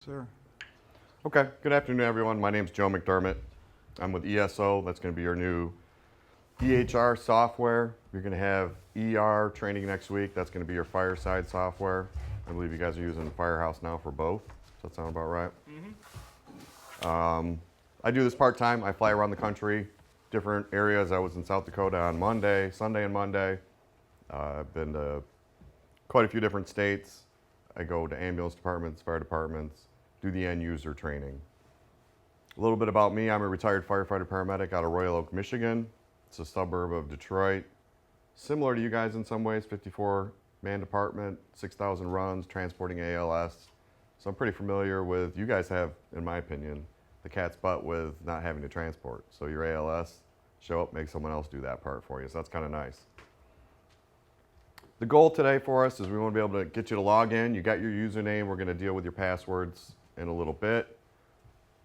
Sir. Okay, good afternoon, everyone. My name's Joe McDermott. I'm with ESO. That's going to be your new EHR software. You're going to have ER training next week. That's going to be your fireside software. I believe you guys are using Firehouse now for both. Does that sound about right? I do this part-time. I fly around the country, different areas. I was in South Dakota on Sunday and Monday. I've been to quite a few different states. I go to ambulance departments, fire departments, do the end user training. A little bit about me. I'm a retired firefighter paramedic out of Royal Oak, Michigan. It's a suburb of Detroit. Similar to you guys in some ways, 54-man department, 6,000 runs, transporting ALS. So I'm pretty familiar with, you guys have, in my opinion, the cat's butt with not having to transport. So your ALS, show up, make someone else do that part for you. So that's kind of nice. The goal today for us is we want to be able to get you to log in. You got your username. We're going to deal with your passwords in a little bit.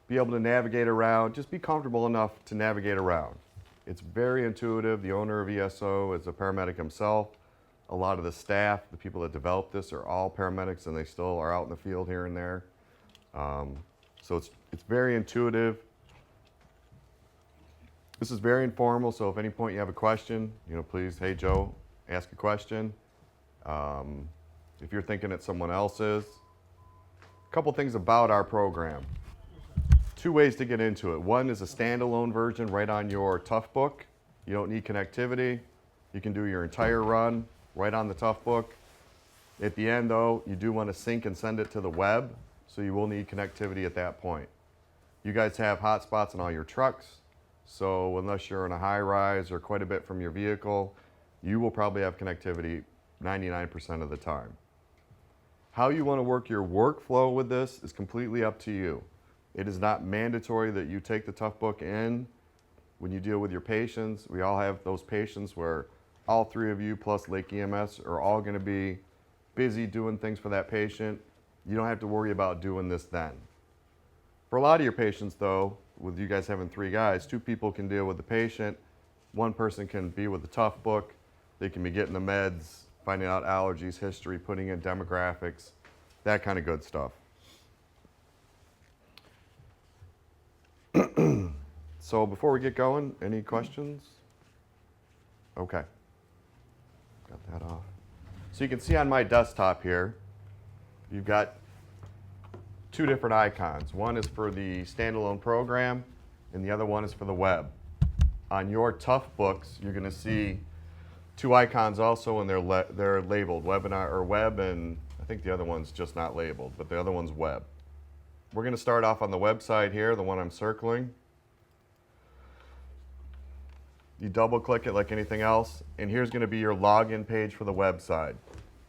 Be able to navigate around. Just be comfortable enough to navigate around. It's very intuitive. The owner of ESO is a paramedic himself. A lot of the staff, the people that developed this, are all paramedics, and they still are out in the field here and there. So it's very intuitive. This is very informal, so if at any point you have a question, please, hey Joe, ask a question. If you're thinking it's someone else's. A couple things about our program. Two ways to get into it. One is a standalone version right on your Toughbook. You don't need connectivity. You can do your entire run right on the Toughbook. At the end though, you do want to sync and send it to the web, so you will need connectivity at that point. You guys have hotspots in all your trucks, so unless you're in a high rise or quite a bit from your vehicle, you will probably have connectivity 99% of the time. How you want to work your workflow with this is completely up to you. It is not mandatory that you take the Toughbook in when you deal with your patients. We all have those patients where all three of you plus Lake EMS are all going to be busy doing things for that patient. You don't have to worry about doing this then. For a lot of your patients though, with you guys having three guys, two people can deal with the patient. One person can be with the Toughbook. They can be getting the meds, finding out allergies, history, putting in demographics, that kind of good stuff. So before we get going, any questions? Okay. Got that off. So you can see on my desktop here, you've got two different icons. One is for the standalone program, and the other one is for the web. On your Toughbooks, you're going to see two icons also, and they're labeled webinar or web, and I think the other one's just not labeled, but the other one's web. We're going to start off on the website here, the one I'm circling. You double click it like anything else, and here's going to be your login page for the website.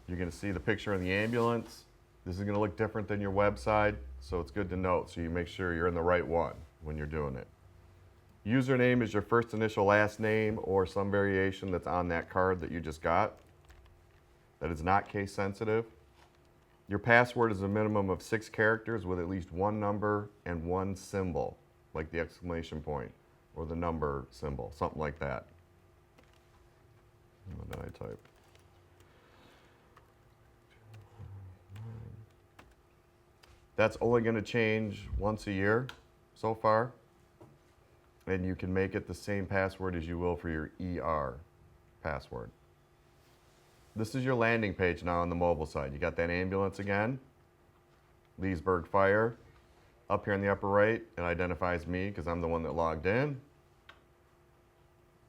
You're going to see the picture of the ambulance. This is going to look different than your website, so it's good to note, so you make sure you're in the right one when you're doing it. Username is your first initial last name or some variation that's on that card that you just got. That is not case sensitive. Your password is a minimum of 6 characters with at least one number and one symbol, like the exclamation point or the number symbol, something like that. What did I type? That's only going to change once a year so far. And you can make it the same password as you will for your ER password. This is your landing page now on the mobile side. You got that ambulance again, Leesburg Fire. Up here in the upper right, it identifies me because I'm the one that logged in.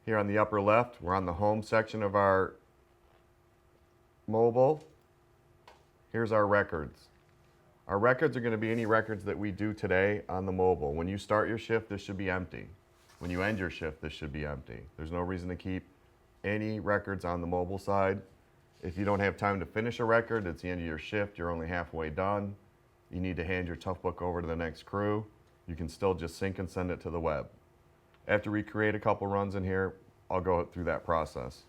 Here on the upper left, we're on the home section of our mobile. Here's our records. Our records are going to be any records that we do today on the mobile. When you start your shift, this should be empty. When you end your shift, this should be empty. There's no reason to keep any records on the mobile side. If you don't have time to finish a record, it's the end of your shift, you're only halfway done, you need to hand your Toughbook over to the next crew, you can still just sync and send it to the web. After we create a couple runs in here, I'll go through that process.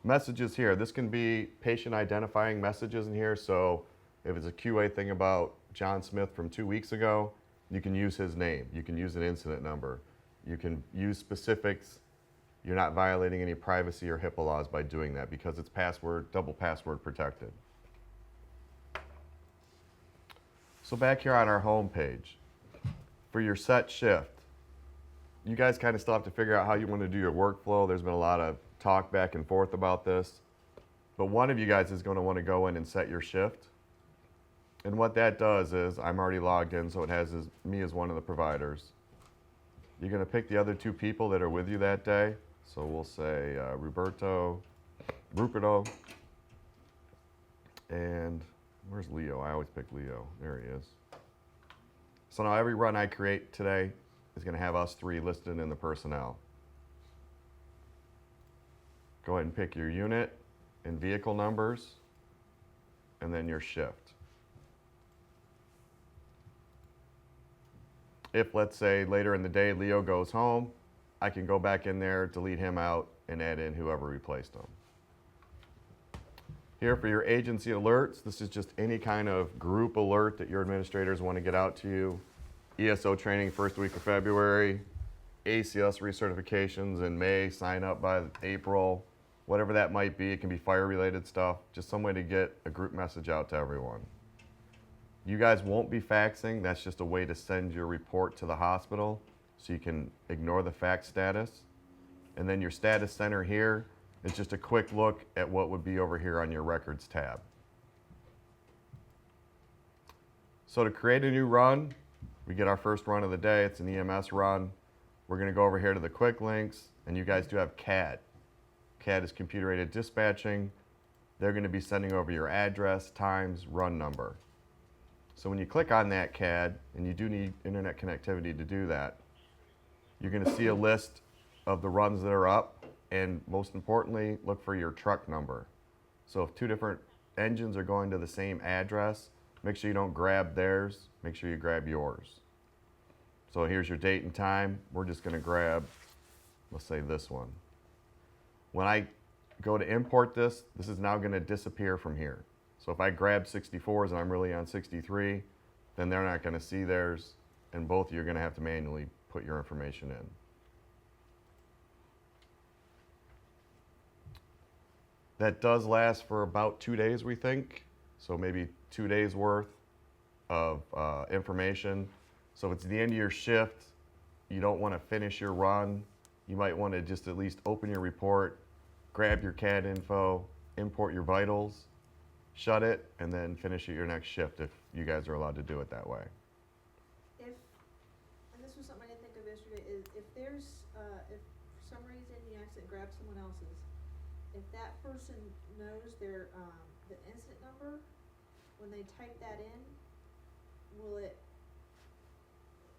Messages here. This can be patient identifying messages in here, so if it's a QA thing about John Smith from 2 weeks ago, you can use his name. You can use an incident number. You can use specifics. You're not violating any privacy or HIPAA laws by doing that because it's double password protected. So back here on our home page, for your set shift, you guys kind of still have to figure out how you want to do your workflow. There's been a lot of talk back and forth about this. But one of you guys is going to want to go in and set your shift. And what that does is, I'm already logged in, so it has me as one of the providers. You're going to pick the other two people that are with you that day. So we'll say Ruperto, and where's Leo? I always pick Leo. There he is. So now every run I create today is going to have us three listed in the personnel. Go ahead and pick your unit and vehicle numbers, and then your shift. If, let's say, later in the day Leo goes home, I can go back in there, delete him out, and add in whoever replaced him. Here for your agency alerts, this is just any kind of group alert that your administrators want to get out to you. ESO training first week of February, ACS recertifications in May, sign up by April, whatever that might be. It can be fire-related stuff, just some way to get a group message out to everyone. You guys won't be faxing. That's just a way to send your report to the hospital so you can ignore the fax status. And then your status center here is just a quick look at what would be over here on your records tab. So to create a new run, we get our first run of the day. It's an EMS run. We're going to go over here to the quick links, and you guys do have CAD. CAD is computer-aided dispatching. They're going to be sending over your address, times, run number. So when you click on that CAD, and you do need internet connectivity to do that, you're going to see a list of the runs that are up, and most importantly, look for your truck number. So if two different engines are going to the same address, make sure you don't grab theirs, make sure you grab yours. So here's your date and time. We're just going to grab, let's say this one. When I go to import this, this is now going to disappear from here. So if I grab 64s and I'm really on 63, then they're not going to see theirs, and both of you are going to have to manually put your information in. That does last for about 2 days, we think. So maybe 2 days worth of information. So if it's the end of your shift, you don't want to finish your run, you might want to just at least open your report, grab your CAD info, import your vitals, shut it, and then finish at your next shift if you guys are allowed to do it that way. And this was something I didn't think of yesterday, is if there's, if for some reason you accidentally grab someone else's, if that person knows their, the incident number, when they type that in,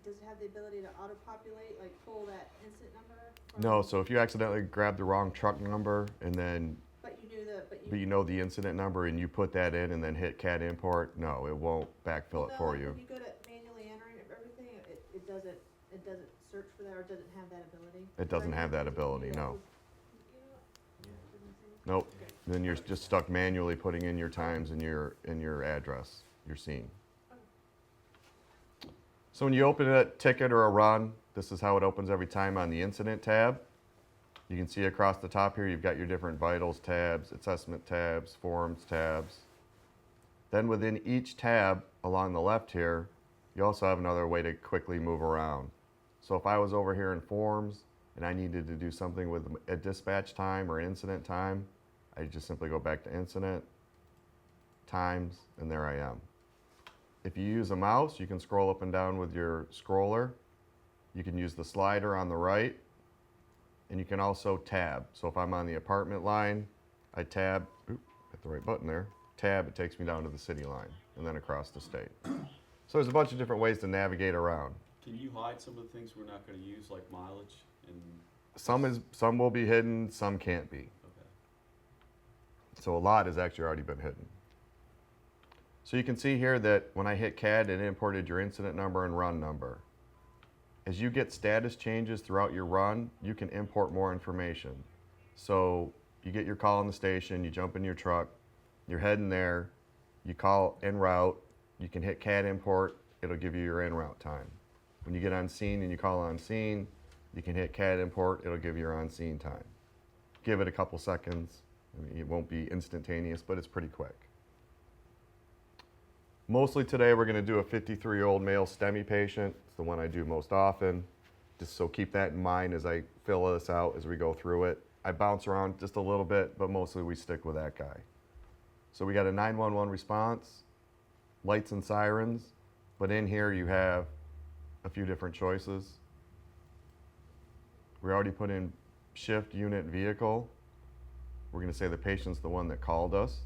does it have the ability to auto-populate, like pull that incident number? No, so if you accidentally grab the wrong truck number and then But you knew the, but you know the incident number and you put that in and then hit CAD import, no, it won't backfill it for you. When you go to manually entering everything, it doesn't search for that, or doesn't have that ability? It doesn't have that ability, no. Yeah. Nope. Okay. Then you're just stuck manually putting in your times and your address, your scene. So when you open a ticket or a run, this is how it opens every time on the incident tab. You can see across the top here, you've got your different vitals tabs, assessment tabs, forms tabs. Then within each tab along the left here, you also have another way to quickly move around. So if I was over here in forms and I needed to do something with a dispatch time or incident time, I just simply go back to incident, times, and there I am. If you use a mouse, you can scroll up and down with your scroller. You can use the slider on the right, and you can also tab. So if I'm on the apartment line, I tab, hit the right button there, tab, it takes me down to the city line, and then across the state. So there's a bunch of different ways to navigate around. Can you hide some of the things we're not going to use, like mileage? And Some will be hidden, some can't be. okay. So a lot has actually already been hidden. So you can see here that when I hit CAD, it imported your incident number and run number. As you get status changes throughout your run, you can import more information. So you get your call on the station, you jump in your truck, you're heading there, you call en route, you can hit CAD import, it'll give you your en route time. When you get on scene and you call on scene, you can hit CAD import, it'll give you your on scene time. Give it a couple seconds. I mean, it won't be instantaneous, but it's pretty quick. Mostly today we're going to do a 53-year-old male STEMI patient. It's the one I do most often. Just so keep that in mind as I fill this out as we go through it. I bounce around just a little bit, but mostly we stick with that guy. So we got a 911 response, lights and sirens, but in here you have a few different choices. We already put in shift, unit, vehicle. We're going to say the patient's the one that called us.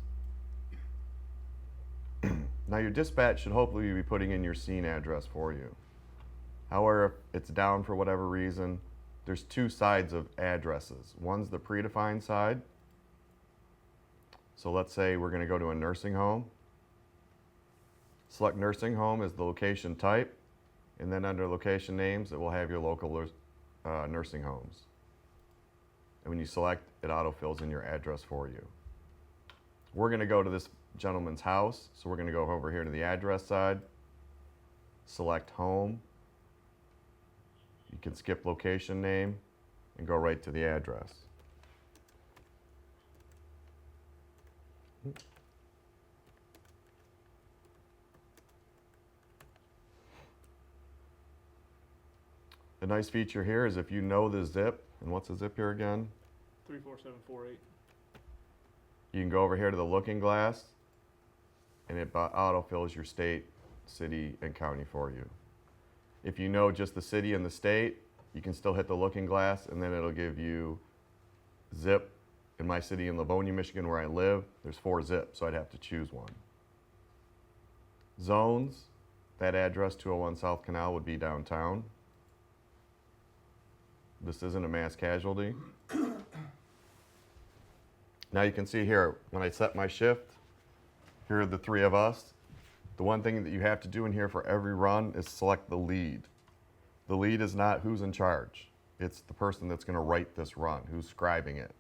Now your dispatch should hopefully be putting in your scene address for you. However, if it's down for whatever reason, there's two sides of addresses. One's the predefined side. So let's say we're going to go to a nursing home. Select nursing home as the location type, and then under location names, it will have your local nursing homes. And when you select, it autofills in your address for you. We're going to go to this gentleman's house, so we're going to go over here to the address side, select home. You can skip location name and go right to the address. The nice feature here is if you know the zip, and what's the zip here again? 34748. You can go over here to the looking glass, and it autofills your state, city, and county for you. If you know just the city and the state, you can still hit the looking glass, and then it'll give you zip. In my city in Livonia, Michigan, where I live, there's 4 zips, so I'd have to choose one. Zones, that address 201 South Canal would be downtown. This isn't a mass casualty. Now you can see here, when I set my shift, here are the 3 of us. The one thing that you have to do in here for every run is select the lead. The lead is not who's in charge. It's the person that's going to write this run, who's scribing it.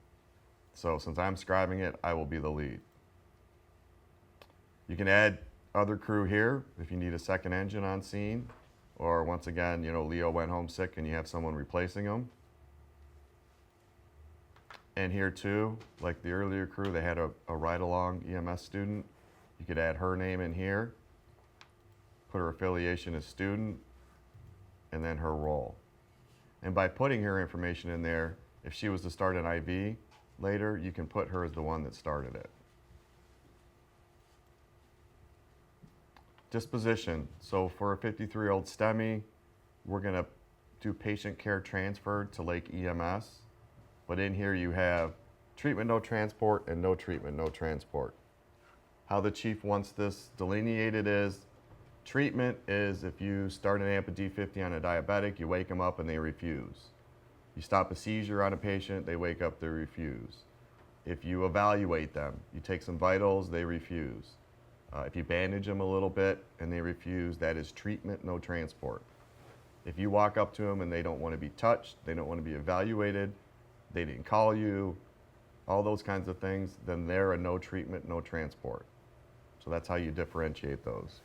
So since I'm scribing it, I will be the lead. You can add other crew here if you need a second engine on scene, or once again, you know, Leo went home sick and you have someone replacing him. And here too, like the earlier crew, they had a ride-along EMS student. You could add her name in here, put her affiliation as student, and then her role. And by putting her information in there, if she was to start an IV later, you can put her as the one that started it. Disposition. So for a 53-year-old STEMI, we're going to do patient care transferred to Lake EMS. But in here you have treatment, no transport, and no treatment, no transport. How the chief wants this delineated is, treatment is if you start an AMPA D50 on a diabetic, you wake them up and they refuse. You stop a seizure on a patient, they wake up, they refuse. If you evaluate them, you take some vitals, they refuse. If you bandage them a little bit and they refuse, that is treatment, no transport. If you walk up to them and they don't want to be touched, they don't want to be evaluated, they didn't call you, all those kinds of things, then they're a no treatment, no transport. So that's how you differentiate those.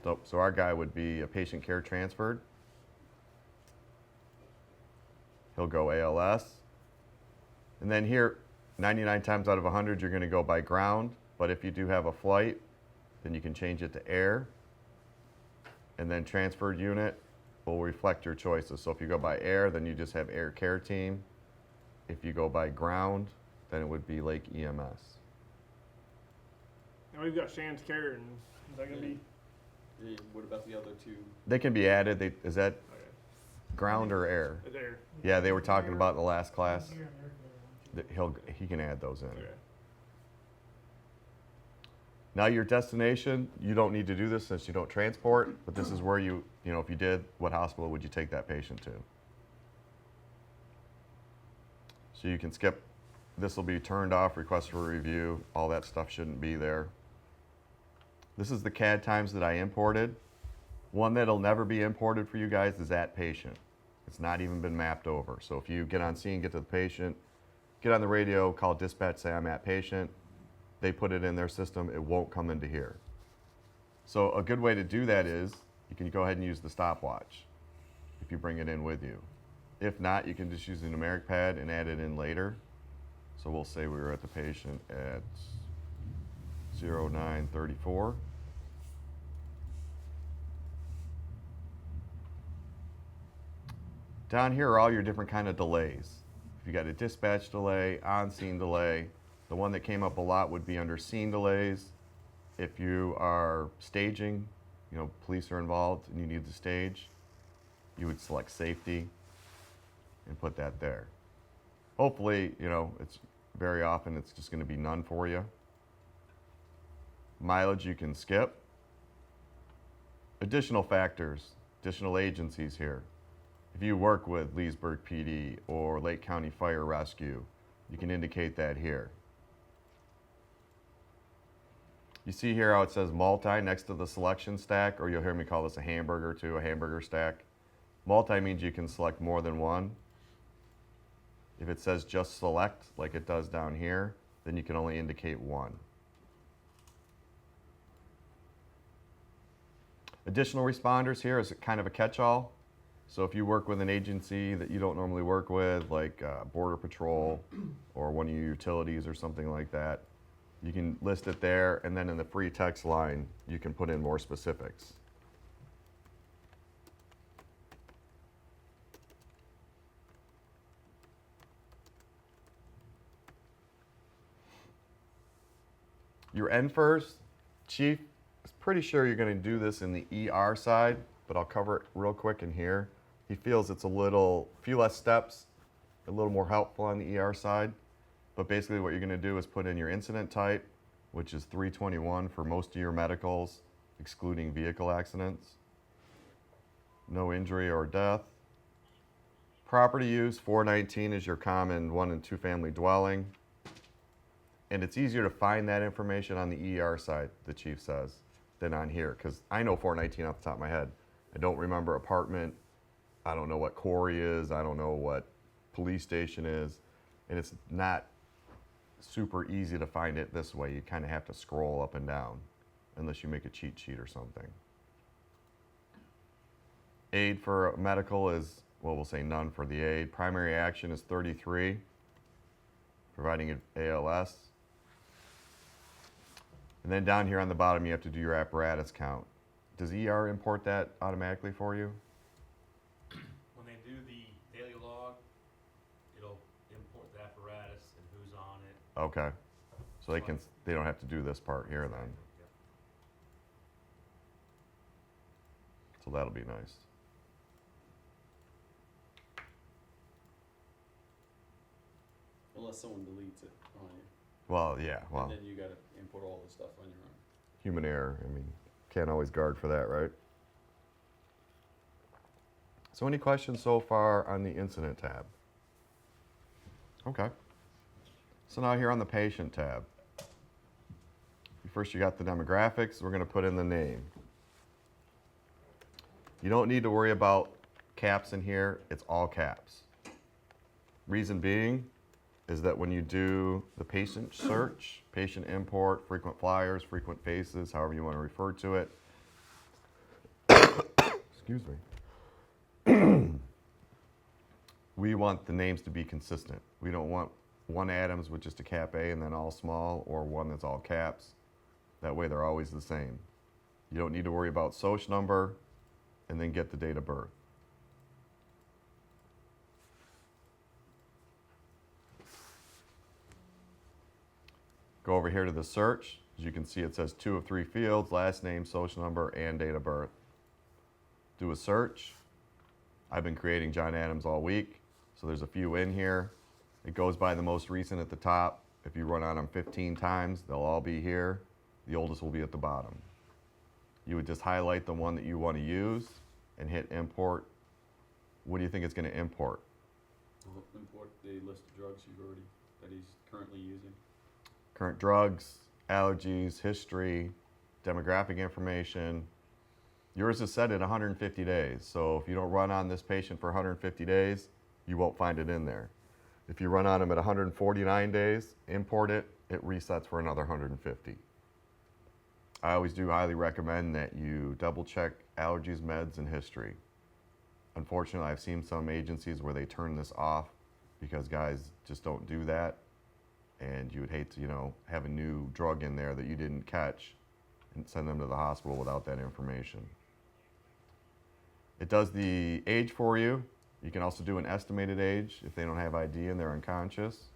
So our guy would be a patient care transferred. He'll go ALS. And then here, 99 times out of 100, you're going to go by ground. But if you do have a flight, then you can change it to air. And then transferred unit will reflect your choices. So if you go by air, then you just have air care team. If you go by ground, then it would be Lake EMS. Now we've got Shan's care, and is that going to be? What about the other 2? They can be added. Is that Okay. ground or air? It's air. Yeah, they were talking about in the last class. That he can add those in. Okay. Now your destination, you don't need to do this since you don't transport, but this is where you know, if you did, what hospital would you take that patient to? So you can skip, this will be turned off, request for review, all that stuff shouldn't be there. This is the CAD times that I imported. One that'll never be imported for you guys is at patient. It's not even been mapped over. So if you get on scene, get to the patient, get on the radio, call dispatch, say I'm at patient. They put it in their system, it won't come into here. So a good way to do that is, you can go ahead and use the stopwatch if you bring it in with you. If not, you can just use the numeric pad and add it in later. So we'll say we were at the patient at 0934. Down here are all your different kind of delays. If you got a dispatch delay, on-scene delay, the one that came up a lot would be under scene delays. If you are staging, you know, police are involved and you need to stage, you would select safety and put that there. Hopefully, you know, it's very often it's just going to be none for you. Mileage you can skip. Additional factors, additional agencies here. If you work with Leesburg PD or Lake County Fire Rescue, you can indicate that here. You see here how it says multi next to the selection stack, or you'll hear me call this a hamburger too, a hamburger stack. Multi means you can select more than one. If it says just select, like it does down here, then you can only indicate one. Additional responders here is kind of a catch-all. So if you work with an agency that you don't normally work with, like Border Patrol or one of your utilities or something like that, you can list it there, and then in the free text line, you can put in more specifics. Your NFIRS, Chief is pretty sure you're going to do this in the ER side, but I'll cover it real quick in here. He feels it's few less steps, a little more helpful on the ER side. But basically what you're going to do is put in your incident type, which is 321 for most of your medicals, excluding vehicle accidents. No injury or death. Property use, 419 is your common 1 and 2 family dwelling. And it's easier to find that information on the ER side, the chief says, than on here, because I know 419 off the top of my head. I don't remember apartment. I don't know what quarry is. I don't know what police station is. And it's not super easy to find it this way. You kind of have to scroll up and down, unless you make a cheat sheet or something. Aid for medical is, well, we'll say none for the aid. Primary action is 33, providing ALS. And then down here on the bottom, you have to do your apparatus count. Does ER import that automatically for you? When they do the daily log, it'll import the apparatus and who's on it. Okay. So they don't have to do this part here then. Yep. So that'll be nice. Unless someone deletes it on you. Well, yeah, well, And then you gotta import all the stuff on your own. human error. I mean, can't always guard for that, right? So any questions so far on the incident tab? Okay. So now here on the patient tab. First you got the demographics. We're going to put in the name. You don't need to worry about caps in here. It's all caps. Reason being is that when you do the patient search, patient import, frequent flyers, frequent faces, however you want to refer to it, excuse me, we want the names to be consistent. We don't want one Adams with just a cap A and then all small, or one that's all caps. That way they're always the same. You don't need to worry about SOCH number and then get the date of birth. Go over here to the search. As you can see, it says 2 of 3 fields, last name, SOCH number, and date of birth. Do a search. I've been creating John Adams all week, so there's a few in here. It goes by the most recent at the top. If you run on them 15 times, they'll all be here. The oldest will be at the bottom. You would just highlight the one that you want to use and hit import. What do you think it's going to import? We'll import the list of drugs that he's currently using. Current drugs, allergies, history, demographic information. Yours is set at 150 days. So if you don't run on this patient for 150 days, you won't find it in there. If you run on them at 149 days, import it, it resets for another 150. I always do highly recommend that you double check allergies, meds, and history. Unfortunately, I've seen some agencies where they turn this off because guys just don't do that. And you would hate to, you know, have a new drug in there that you didn't catch and send them to the hospital without that information. It does the age for you. You can also do an estimated age if they don't have ID and they're unconscious.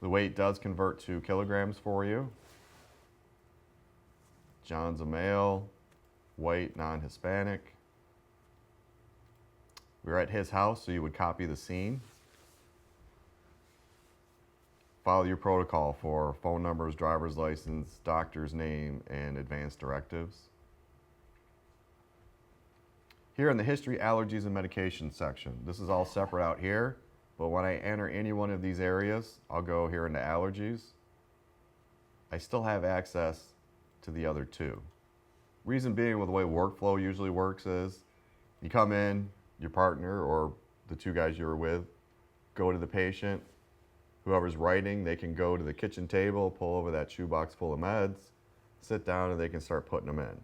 The weight does convert to kilograms for you. John's a male, white, non-Hispanic. We're at his house, so you would copy the scene. Follow your protocol for phone numbers, driver's license, doctor's name, and advanced directives. Here in the history, allergies, and medication section, this is all separate out here, but when I enter any one of these areas, I'll go here into allergies. I still have access to the other two. Reason being, with the way workflow usually works is, you come in, your partner or the two guys you were with, go to the patient. Whoever's writing, they can go to the kitchen table, pull over that shoebox full of meds, sit down, and they can start putting them in.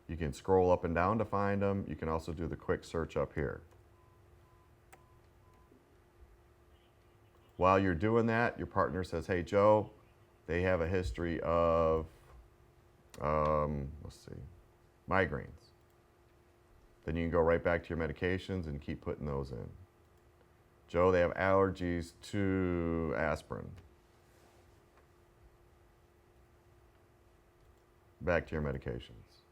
You can scroll up and down to find them. You can also do the quick search up here. While you're doing that, your partner says, hey, Joe, they have a history of, migraines. Then you can go right back to your medications and keep putting those in. Joe, they have allergies to aspirin. Back to your medications.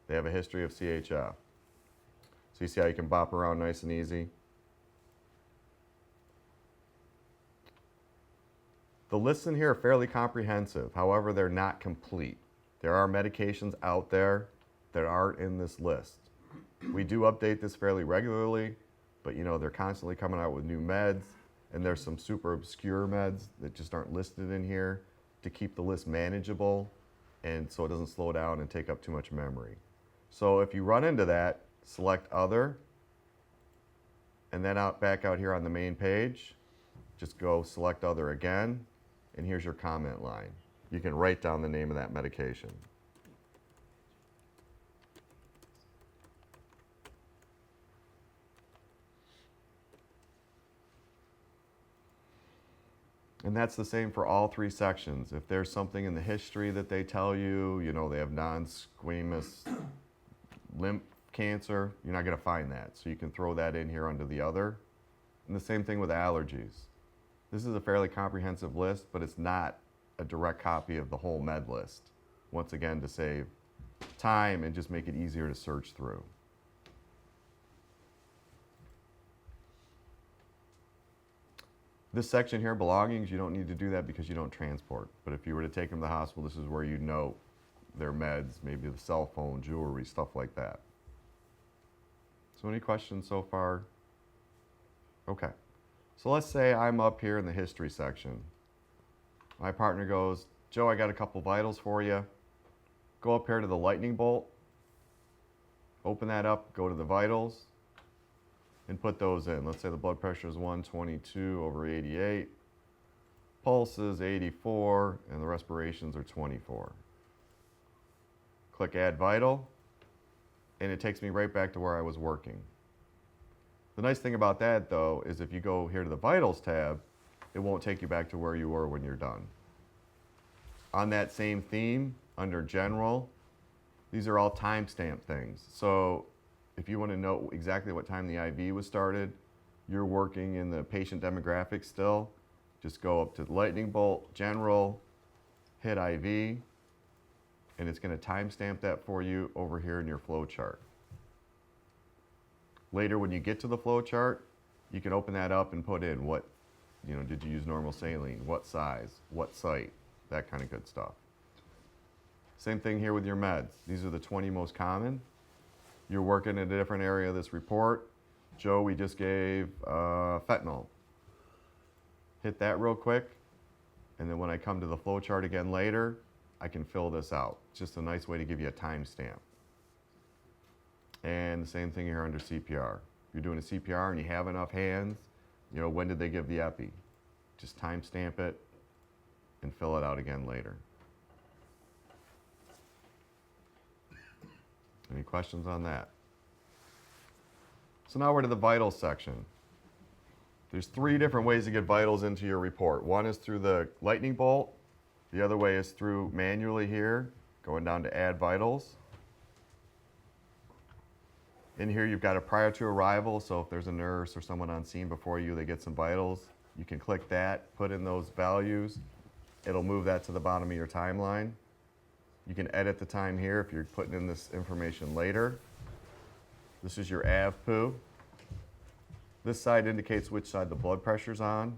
They have a history of CHF. So you see how you can bop around nice and easy? The lists in here are fairly comprehensive. However, they're not complete. There are medications out there that aren't in this list. We do update this fairly regularly, but you know, they're constantly coming out with new meds, and there's some super obscure meds that just aren't listed in here to keep the list manageable and so it doesn't slow down and take up too much memory. So if you run into that, select other, and then back out here on the main page, just go select other again, and here's your comment line. You can write down the name of that medication. And that's the same for all three sections. If there's something in the history that they tell you, you know, they have non-squamous lymph cancer, you're not going to find that. So you can throw that in here under the other. And the same thing with allergies. This is a fairly comprehensive list, but it's not a direct copy of the whole med list. Once again, to save time and just make it easier to search through. This section here, belongings, you don't need to do that because you don't transport. But if you were to take them to the hospital, this is where you note their meds, maybe the cell phone, jewelry, stuff like that. So any questions so far? Okay. So let's say I'm up here in the history section. My partner goes, Joe, I got a couple vitals for you. Go up here to the lightning bolt. Open that up, go to the vitals, and put those in. Let's say the blood pressure is 122/88, pulse is 84, and the respirations are 24. Click Add Vital, and it takes me right back to where I was working. The nice thing about that, though, is if you go here to the Vitals tab, it won't take you back to where you were when you're done. On that same theme, under General, these are all timestamp things. So if you want to know exactly what time the IV was started, you're working in the patient demographics still, just go up to the lightning bolt, General, hit IV, and it's going to timestamp that for you over here in your flow chart. Later, when you get to the flow chart, you can open that up and put in what, you know, did you use normal saline, what size, what site, that kind of good stuff. Same thing here with your meds. These are the 20 most common. You're working in a different area of this report. Joe, we just gave fentanyl. Hit that real quick, and then when I come to the flow chart again later, I can fill this out. It's just a nice way to give you a timestamp. And the same thing here under CPR. If you're doing a CPR and you have enough hands, you know, when did they give the epi? Just timestamp it and fill it out again later. Any questions on that? So now we're to the vitals section. There's 3 different ways to get vitals into your report. One is through the lightning bolt. The other way is through manually here, going down to add vitals. In here you've got a prior to arrival, so if there's a nurse or someone on scene before you, they get some vitals. You can click that, put in those values. It'll move that to the bottom of your timeline. You can edit the time here if you're putting in this information later. This is your AVPU. This side indicates which side the blood pressure's on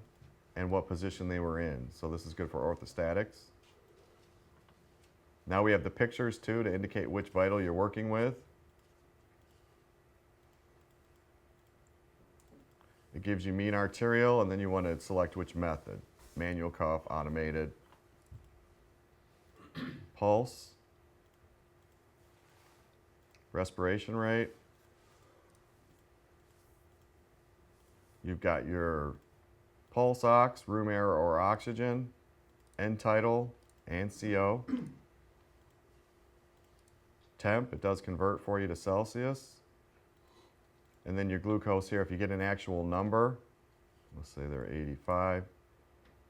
and what position they were in. So this is good for orthostatics. Now we have the pictures too to indicate which vital you're working with. It gives you mean arterial, and then you want to select which method. Manual cuff, automated. Pulse. Respiration rate. You've got your pulse ox, room air or oxygen, end tidal, and CO. Temp, it does convert for you to Celsius. And then your glucose here, if you get an actual number, let's say they're 85.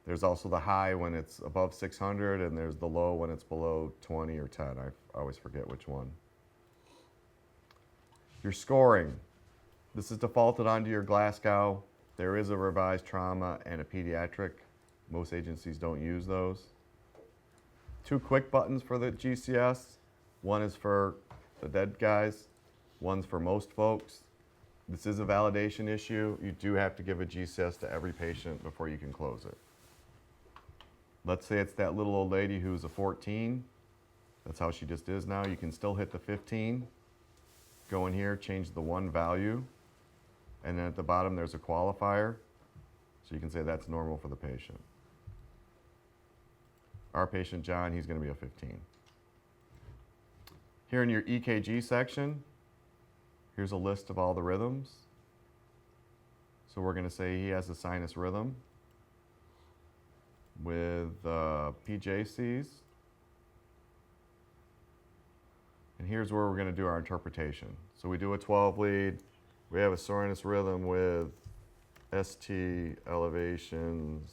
There's also the high when it's above 600, and there's the low when it's below 20 or 10. I always forget which one. Your scoring. This is defaulted onto your Glasgow. There is a revised trauma and a pediatric. Most agencies don't use those. 2 quick buttons for the GCS. One is for the dead guys. One's for most folks. This is a validation issue. You do have to give a GCS to every patient before you can close it. Let's say it's that little old lady who's a 14. That's how she just is now. You can still hit the 15. Go in here, change the 1 value. And then at the bottom there's a qualifier. So you can say that's normal for the patient. Our patient John, he's going to be a 15. Here in your EKG section, here's a list of all the rhythms. So we're going to say he has a sinus rhythm with PJCs. And here's where we're going to do our interpretation. So we do a 12 lead. We have a sinus rhythm with ST elevations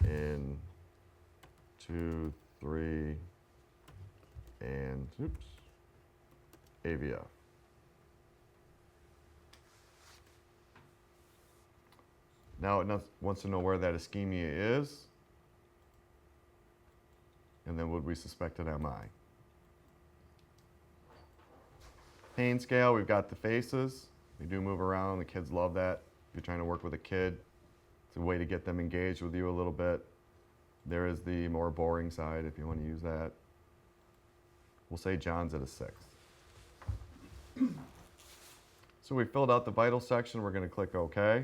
in 2, 3, and oops. AVF. Now it wants to know where that ischemia is, and then would we suspect an MI? Pain scale, we've got the faces. They do move around, the kids love that. If you're trying to work with a kid, it's a way to get them engaged with you a little bit. There is the more boring side if you want to use that. We'll say John's at a 6. So we filled out the vital section. We're going to click OK.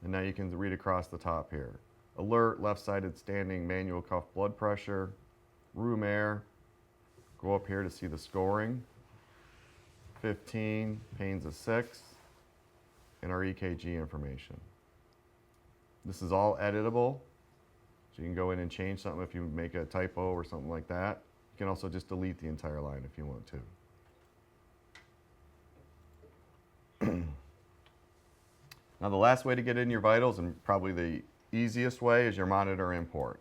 And now you can read across the top here. Alert, left-sided standing, manual cuff blood pressure, room air. Go up here to see the scoring. 15, pain's a 6, and our EKG information. This is all editable. So you can go in and change something if you make a typo or something like that. You can also just delete the entire line if you want to. Now the last way to get in your vitals, and probably the easiest way, is your monitor import.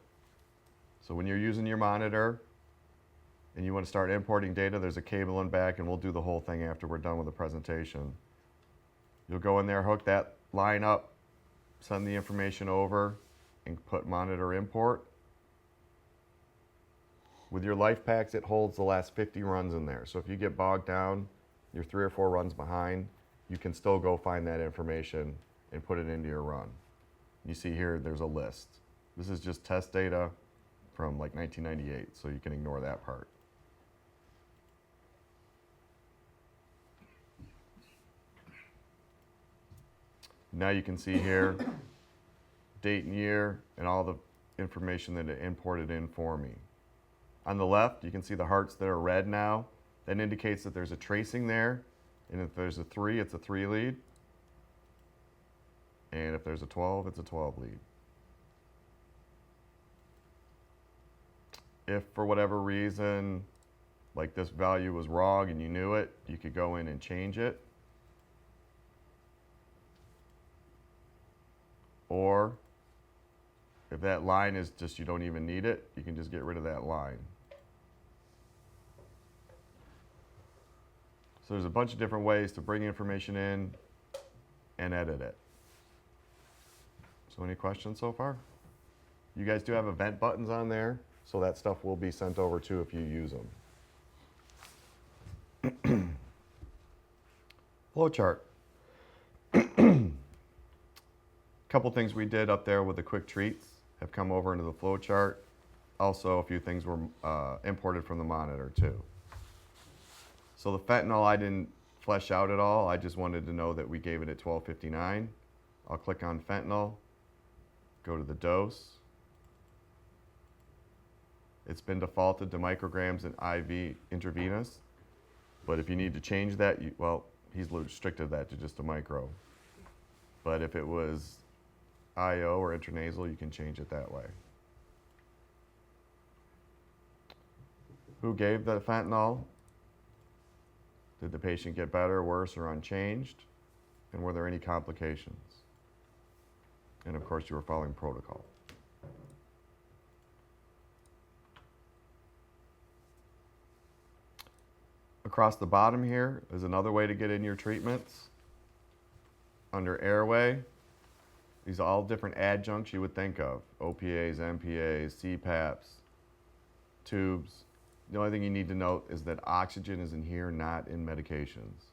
So when you're using your monitor and you want to start importing data, there's a cable in back, and we'll do the whole thing after we're done with the presentation. You'll go in there, hook that line up, send the information over, and put monitor import. With your life packs, it holds the last 50 runs in there. So if you get bogged down, you're 3 or 4 runs behind, you can still go find that information and put it into your run. You see here, there's a list. This is just test data from like 1998, so you can ignore that part. Now you can see here, date and year, and all the information that it imported in for me. On the left, you can see the hearts that are red now. That indicates that there's a tracing there. And if there's a 3, it's a 3 lead. And if there's a 12, it's a 12 lead. If for whatever reason, like this value was wrong and you knew it, you could go in and change it. Or if that line is just, you don't even need it, you can just get rid of that line. So there's a bunch of different ways to bring information in and edit it. So any questions so far? You guys do have event buttons on there, so that stuff will be sent over too if you use them. Flowchart. Couple things we did up there with the quick treats have come over into the flowchart. Also, a few things were imported from the monitor too. So the fentanyl I didn't flesh out at all. I just wanted to know that we gave it at 1259. I'll click on fentanyl, go to the dose. It's been defaulted to micrograms and IV intravenous. But if you need to change that, well, he's restricted that to just a micro. But if it was IO or intranasal, you can change it that way. Who gave the fentanyl? Did the patient get better, worse, or unchanged? And were there any complications? And of course, you were following protocol. Across the bottom here is another way to get in your treatments. Under airway, these are all different adjuncts you would think of. OPAs, MPAs, CPAPs, tubes. The only thing you need to note is that oxygen is in here, not in medications.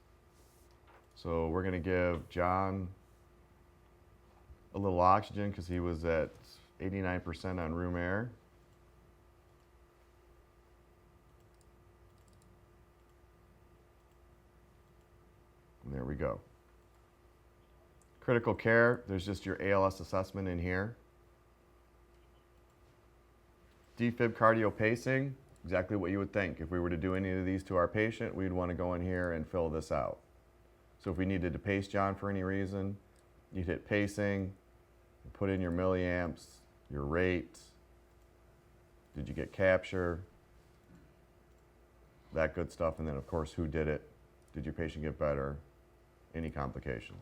So we're going to give John a little oxygen because he was at 89% on room air. And there we go. Critical care, there's just your ALS assessment in here. Defib cardio pacing, exactly what you would think. If we were to do any of these to our patient, we'd want to go in here and fill this out. So if we needed to pace John for any reason, you'd hit pacing, put in your milliamps, your rate, did you get capture, that good stuff, and then of course who did it, did your patient get better, any complications.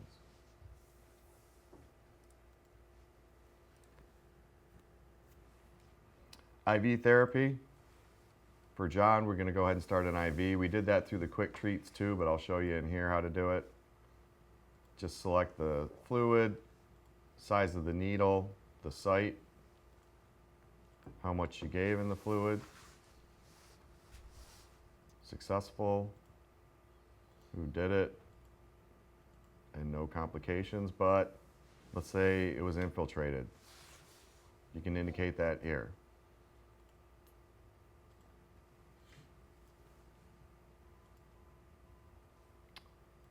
IV therapy. For John, we're going to go ahead and start an IV. We did that through the quick treats too, but I'll show you in here how to do it. Just select the fluid, size of the needle, the site, how much you gave in the fluid, successful, who did it, and no complications, but let's say it was infiltrated. You can indicate that here.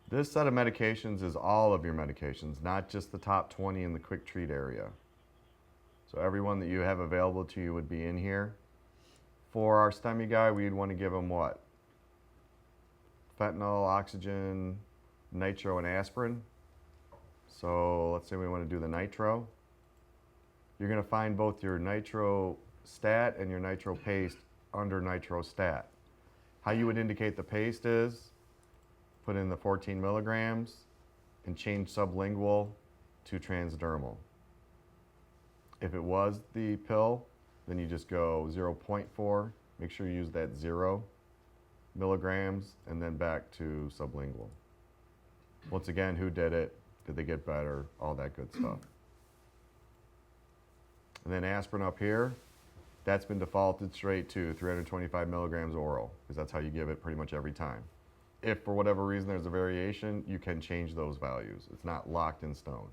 This set of medications is all of your medications, not just the top 20 in the quick treat area. So everyone that you have available to you would be in here. For our STEMI guy, we'd want to give him what? Fentanyl, oxygen, nitro, and aspirin. So let's say we want to do the nitro. You're going to find both your nitro stat and your nitro paste under nitro stat. How you would indicate the paste is put in the 14 milligrams and change sublingual to transdermal. If it was the pill, then you just go 0.4, make sure you use that 0 milligrams, and then back to sublingual. Once again, who did it? Did they get better? All that good stuff. And then aspirin up here, that's been defaulted straight to 325 milligrams oral, because that's how you give it pretty much every time. If for whatever reason there's a variation, you can change those values. It's not locked in stone.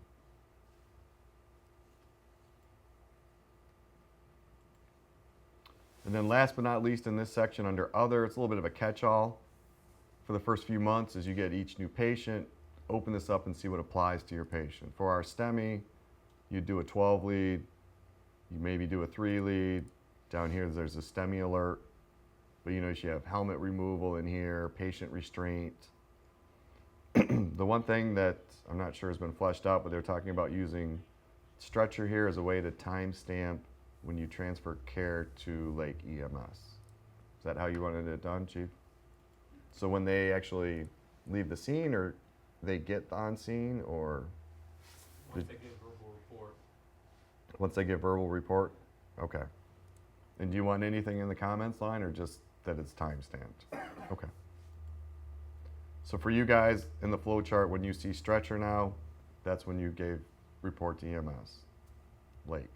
And then last but not least in this section under other, it's a little bit of a catch-all. For the first few months as you get each new patient, open this up and see what applies to your patient. For our STEMI, you do a 12 lead, you maybe do a 3 lead. Down here there's a STEMI alert. But you notice you have helmet removal in here, patient restraint. The one thing that I'm not sure has been fleshed out, but they're talking about using stretcher here as a way to timestamp when you transfer care to like EMS. Is that how you wanted it done, Chief? So when they actually leave the scene, or they get on scene, or? Once they give verbal report, Once they get verbal report? Okay. And do you want anything in the comments line or just that it's time-stamped? Okay. So for you guys in the flow chart, when you see stretcher now, that's when you gave report to EMS. Lake.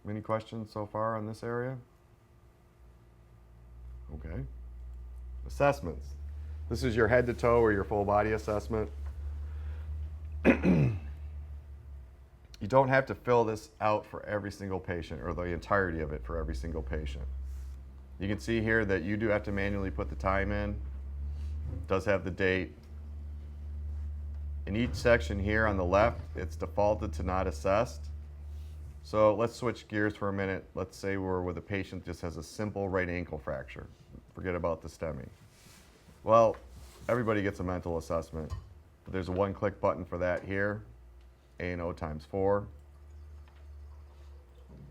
Any questions so far on this area? Okay. Assessments. This is your head to toe or your full body assessment. You don't have to fill this out for every single patient or the entirety of it for every single patient. You can see here that you do have to manually put the time in. It does have the date. In each section here on the left, it's defaulted to not assessed. So let's switch gears for a minute. Let's say we're with a patient that just has a simple right ankle fracture. Forget about the STEMI. Well, everybody gets a mental assessment. But there's a one-click button for that here. A&O times 4.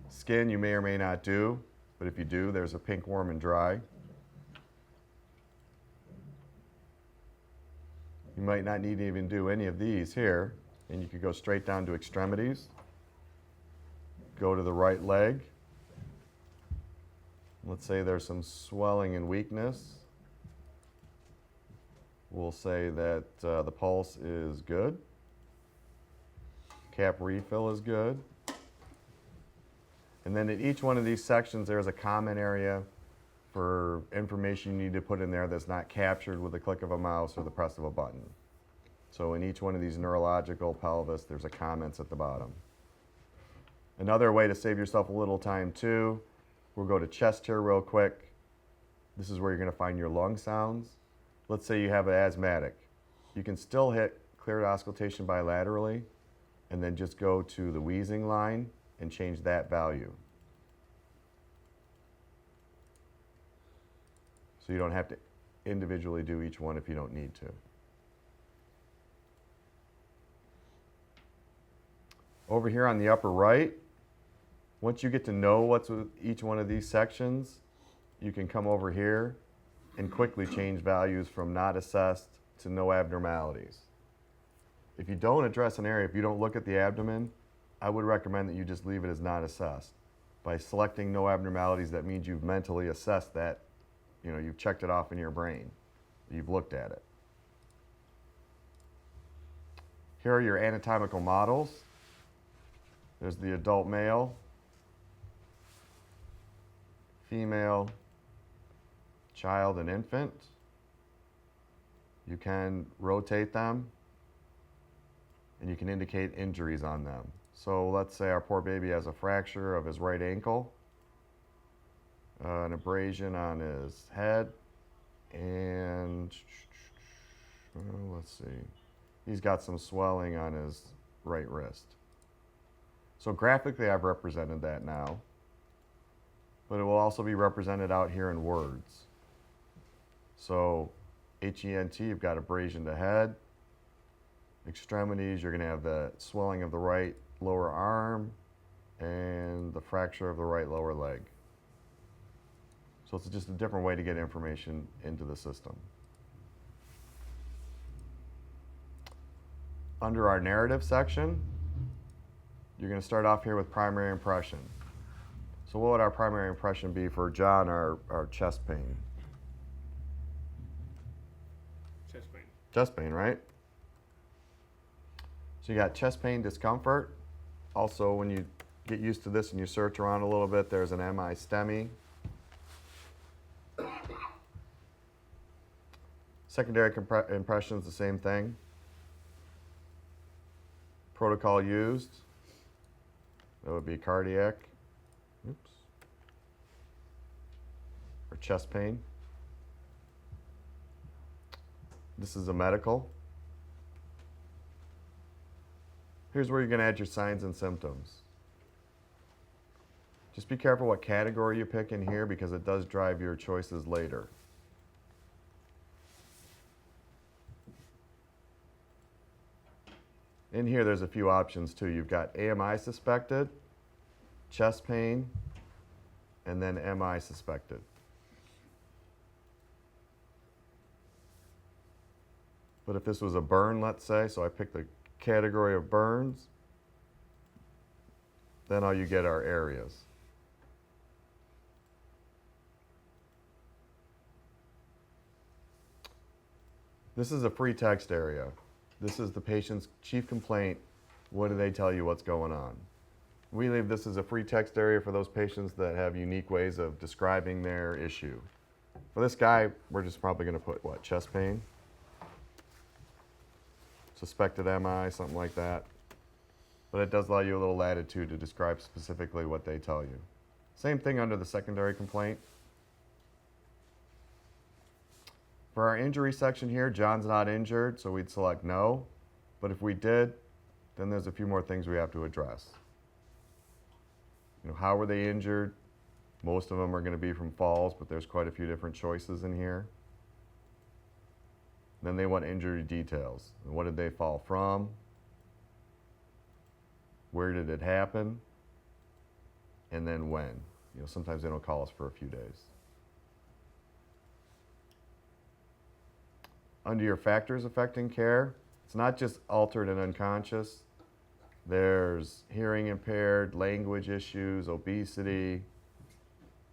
Skin you may or may not do, but if you do, there's a pink, warm, and dry. You might not need to even do any of these here, and you could go straight down to extremities. Go to the right leg. Let's say there's some swelling and weakness. We'll say that the pulse is good. Cap refill is good. And then in each one of these sections, there's a comment area for information you need to put in there that's not captured with the click of a mouse or the press of a button. So in each one of these neurological pelvis, there's a comments at the bottom. Another way to save yourself a little time too, we'll go to chest here real quick. This is where you're going to find your lung sounds. Let's say you have an asthmatic. You can still hit cleared auscultation bilaterally and then just go to the wheezing line and change that value. So you don't have to individually do each one if you don't need to. Over here on the upper right, once you get to know what's with each one of these sections, you can come over here and quickly change values from not assessed to no abnormalities. If you don't address an area, if you don't look at the abdomen, I would recommend that you just leave it as not assessed. By selecting no abnormalities, that means you've mentally assessed that, you've checked it off in your brain. You've looked at it. Here are your anatomical models. There's the adult male, female, child, and infant. You can rotate them, and you can indicate injuries on them. So let's say our poor baby has a fracture of his right ankle, an abrasion on his head, and let's see, he's got some swelling on his right wrist. So graphically I've represented that now, but it will also be represented out here in words. So HENT, you've got abrasion to head. Extremities, you're going to have the swelling of the right lower arm and the fracture of the right lower leg. So it's just a different way to get information into the system. Under our narrative section, you're going to start off here with primary impression. So what would our primary impression be for John, our chest pain? Chest pain. Chest pain, right? So you got chest pain, discomfort. Also, when you get used to this and you search around a little bit, there's an MI STEMI. Secondary impressions, the same thing. Protocol used. That would be cardiac. Oops. Or chest pain. This is a medical. Here's where you're going to add your signs and symptoms. Just be careful what category you pick in here because it does drive your choices later. In here, there's a few options too. You've got AMI suspected, chest pain, and then MI suspected. But if this was a burn, let's say, so I picked the category of burns, then all you get are areas. This is a free text area. This is the patient's chief complaint. What do they tell you what's going on? We leave this as a free text area for those patients that have unique ways of describing their issue. For this guy, we're just probably going to put, what, chest pain? Suspected MI, something like that. But it does allow you a little latitude to describe specifically what they tell you. Same thing under the secondary complaint. For our injury section here, John's not injured, so we'd select no. But if we did, then there's a few more things we have to address. How were they injured? Most of them are going to be from falls, but there's quite a few different choices in here. Then they want injury details. What did they fall from? Where did it happen? And then when. Sometimes they don't call us for a few days. Under your factors affecting care, it's not just altered and unconscious. There's hearing impaired, language issues, obesity,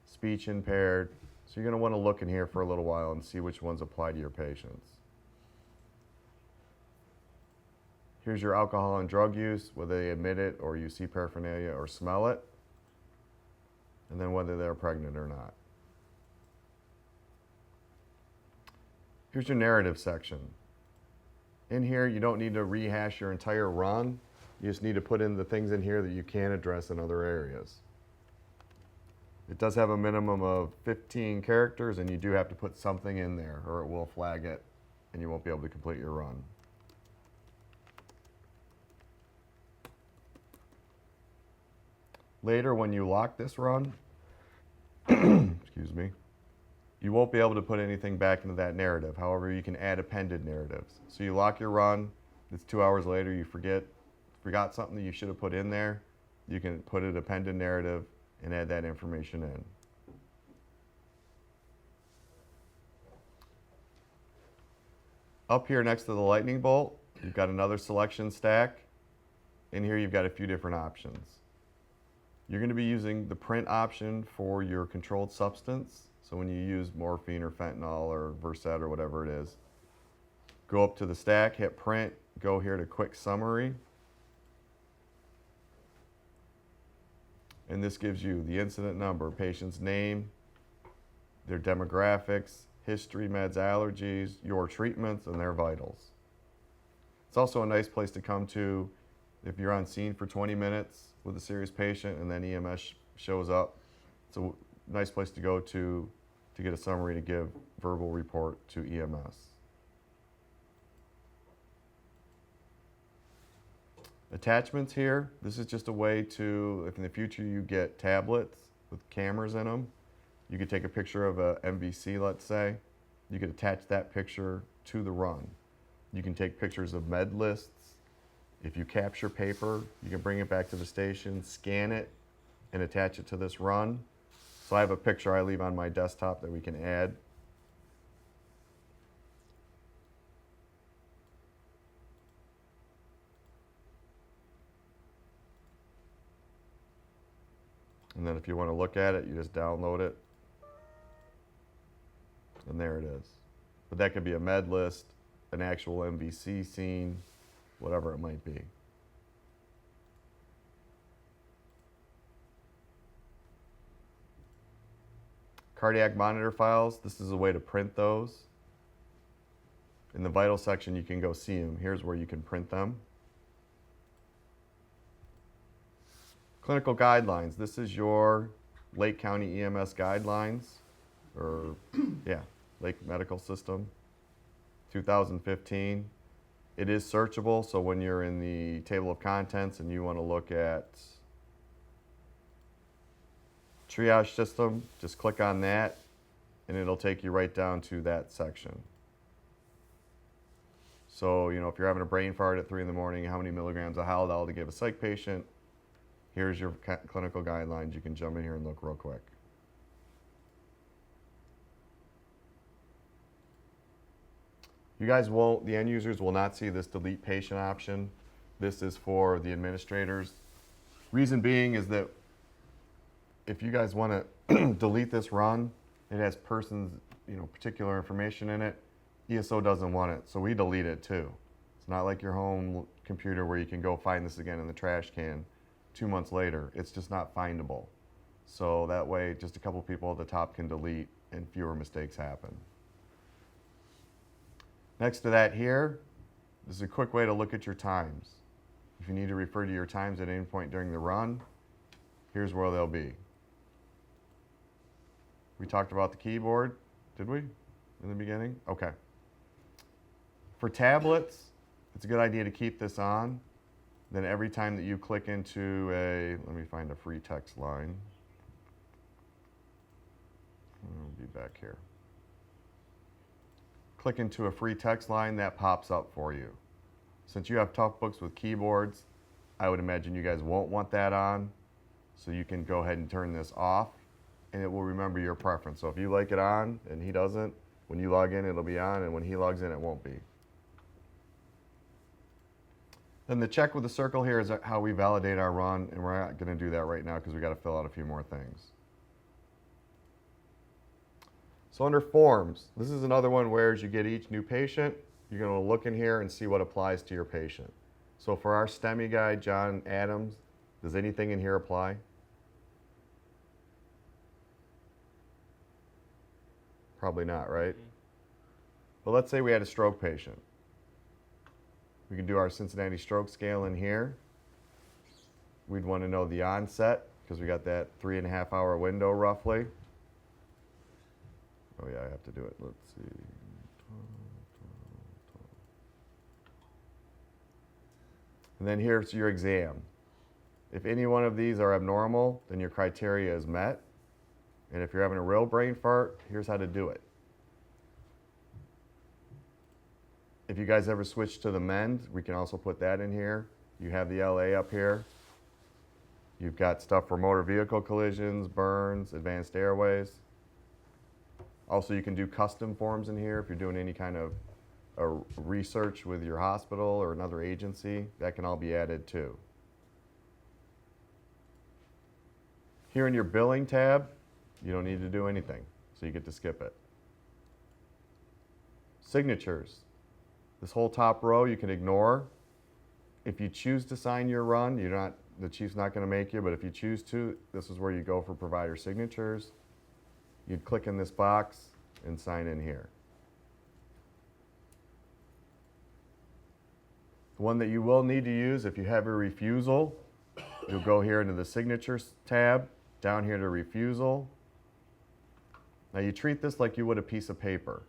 speech impaired. So you're going to want to look in here for a little while and see which ones apply to your patients. Here's your alcohol and drug use, whether they admit it or you see paraphernalia or smell it, and then whether they're pregnant or not. Here's your narrative section. In here, you don't need to rehash your entire run. You just need to put in the things in here that you can address in other areas. It does have a minimum of 15 characters, and you do have to put something in there, or it will flag it, and you won't be able to complete your run. Later, when you lock this run, excuse me, you won't be able to put anything back into that narrative. However, you can add appended narratives. So you lock your run, it's 2 hours later, you forgot something that you should have put in there, you can put an appended narrative and add that information in. Up here next to the lightning bolt, you've got another selection stack. In here, you've got a few different options. You're going to be using the print option for your controlled substance. So when you use morphine or fentanyl or Versed or whatever it is, go up to the stack, hit print, go here to quick summary. And this gives you the incident number, patient's name, their demographics, history, meds, allergies, your treatments, and their vitals. It's also a nice place to come to if you're on scene for 20 minutes with a serious patient and then EMS shows up. It's a nice place to go to get a summary to give verbal report to EMS. Attachments here, this is just a way to, if in the future you get tablets with cameras in them, you could take a picture of a MVC, let's say, you could attach that picture to the run. You can take pictures of med lists. If you capture paper, you can bring it back to the station, scan it, and attach it to this run. So I have a picture I leave on my desktop that we can add. And then if you want to look at it, you just download it. And there it is. But that could be a med list, an actual MVC scene, whatever it might be. Cardiac monitor files, this is a way to print those. In the vital section, you can go see them. Here's where you can print them. Clinical guidelines, this is your Lake County EMS guidelines, or yeah, Lake Medical System, 2015. It is searchable, so when you're in the table of contents and you want to look at triage system, just click on that and it'll take you right down to that section. So, if you're having a brain fart at 3 in the morning, how many milligrams of Haldol to give a psych patient? Here's your clinical guidelines. You can jump in here and look real quick. You guys won't, the end users will not see this delete patient option. This is for the administrators. Reason being is that if you guys want to delete this run, it has person's, particular information in it. ESO doesn't want it, so we delete it too. It's not like your home computer where you can go find this again in the trash can 2 months later. It's just not findable. So that way, just a couple people at the top can delete and fewer mistakes happen. Next to that here, this is a quick way to look at your times. If you need to refer to your times at any point during the run, here's where they'll be. We talked about the keyboard, did we, in the beginning? Okay. For tablets, it's a good idea to keep this on. Then every time that you click into let me find a free text line. I'll be back here. Click into a free text line, that pops up for you. Since you have tough books with keyboards, I would imagine you guys won't want that on. So you can go ahead and turn this off, and it will remember your preference. So if you like it on and he doesn't, when you log in, it'll be on, and when he logs in, it won't be. Then the check with the circle here is how we validate our run, and we're not going to do that right now because we got to fill out a few more things. So under forms, this is another one where as you get each new patient, you're going to look in here and see what applies to your patient. So for our STEMI guy, John Adams, does anything in here apply? Probably not, right? But let's say we had a stroke patient. We can do our Cincinnati stroke scale in here. We'd want to know the onset because we got that 3.5 hour window roughly. Oh yeah, I have to do it. Let's see. And then here's your exam. If any one of these are abnormal, then your criteria is met. And if you're having a real brain fart, here's how to do it. If you guys ever switch to the MEND, we can also put that in here. You have the LA up here. You've got stuff for motor vehicle collisions, burns, advanced airways. Also, you can do custom forms in here if you're doing any kind of research with your hospital or another agency. That can all be added too. Here in your billing tab, you don't need to do anything, so you get to skip it. Signatures. This whole top row you can ignore. If you choose to sign your run, the chief's not going to make you, but if you choose to, this is where you go for provider signatures. You'd click in this box and sign in here. The one that you will need to use if you have a refusal, you'll go here into the signatures tab, down here to refusal. Now you treat this like you would a piece of paper.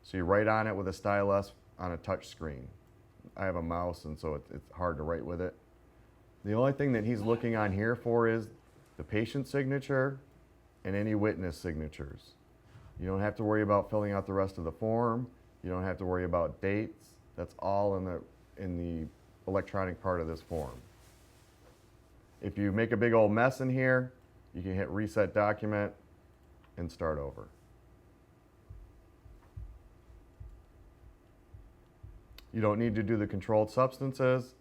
So you write on it with a stylus on a touch screen. I have a mouse, and so it's hard to write with it. The only thing that he's looking on here for is the patient signature and any witness signatures. You don't have to worry about filling out the rest of the form. You don't have to worry about dates. That's all in the electronic part of this form. If you make a big old mess in here, you can hit reset document and start over. You don't need to do the controlled substances,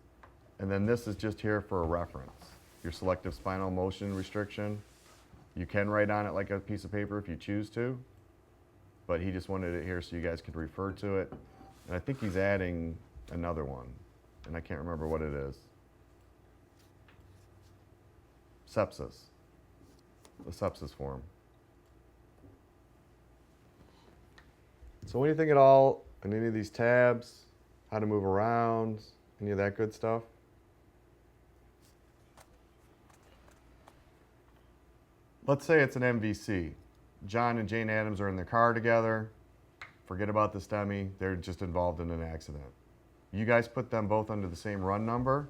and then this is just here for a reference. Your selective spinal motion restriction. You can write on it like a piece of paper if you choose to, but he just wanted it here so you guys could refer to it. And I think he's adding another one, and I can't remember what it is. Sepsis. The sepsis form. So anything at all in any of these tabs, how to move around, any of that good stuff? Let's say it's an MVC. John and Jane Adams are in the car together. Forget about the STEMI. They're just involved in an accident. You guys put them both under the same run number.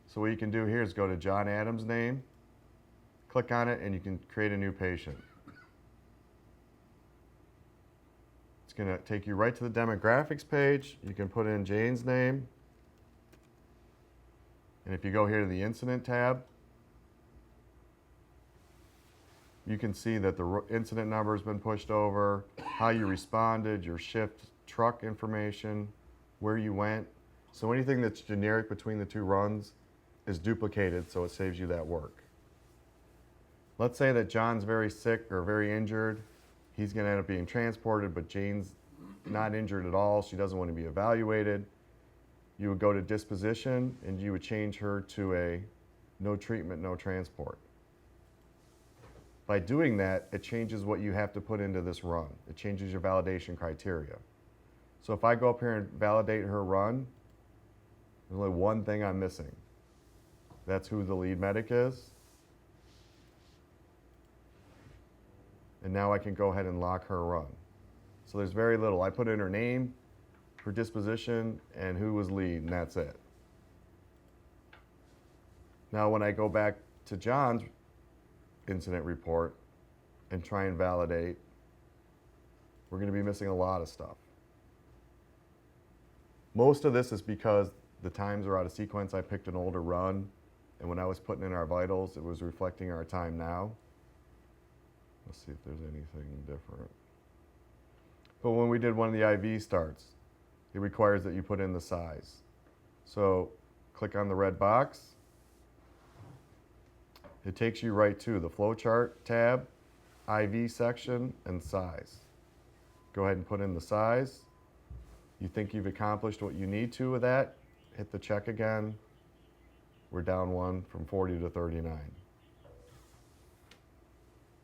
So what you can do here is go to John Adams' name, click on it, and you can create a new patient. It's going to take you right to the demographics page. You can put in Jane's name. And if you go here to the incident tab, you can see that the incident number has been pushed over, how you responded, your shift, truck information, where you went. So anything that's generic between the two runs is duplicated, so it saves you that work. Let's say that John's very sick or very injured. He's going to end up being transported, but Jane's not injured at all. She doesn't want to be evaluated. You would go to disposition and you would change her to a no treatment, no transport. By doing that, it changes what you have to put into this run. It changes your validation criteria. So if I go up here and validate her run, there's only one thing I'm missing. That's who the lead medic is. And now I can go ahead and lock her run. So there's very little. I put in her name, her disposition, and who was lead, and that's it. Now when I go back to John's incident report and try and validate, we're going to be missing a lot of stuff. Most of this is because the times are out of sequence. I picked an older run, and when I was putting in our vitals, it was reflecting our time now. Let's see if there's anything different. But when we did one of the IV starts, it requires that you put in the size. So click on the red box. It takes you right to the flowchart tab, IV section, and size. Go ahead and put in the size. You think you've accomplished what you need to with that, hit the check again. We're down one from 40 to 39.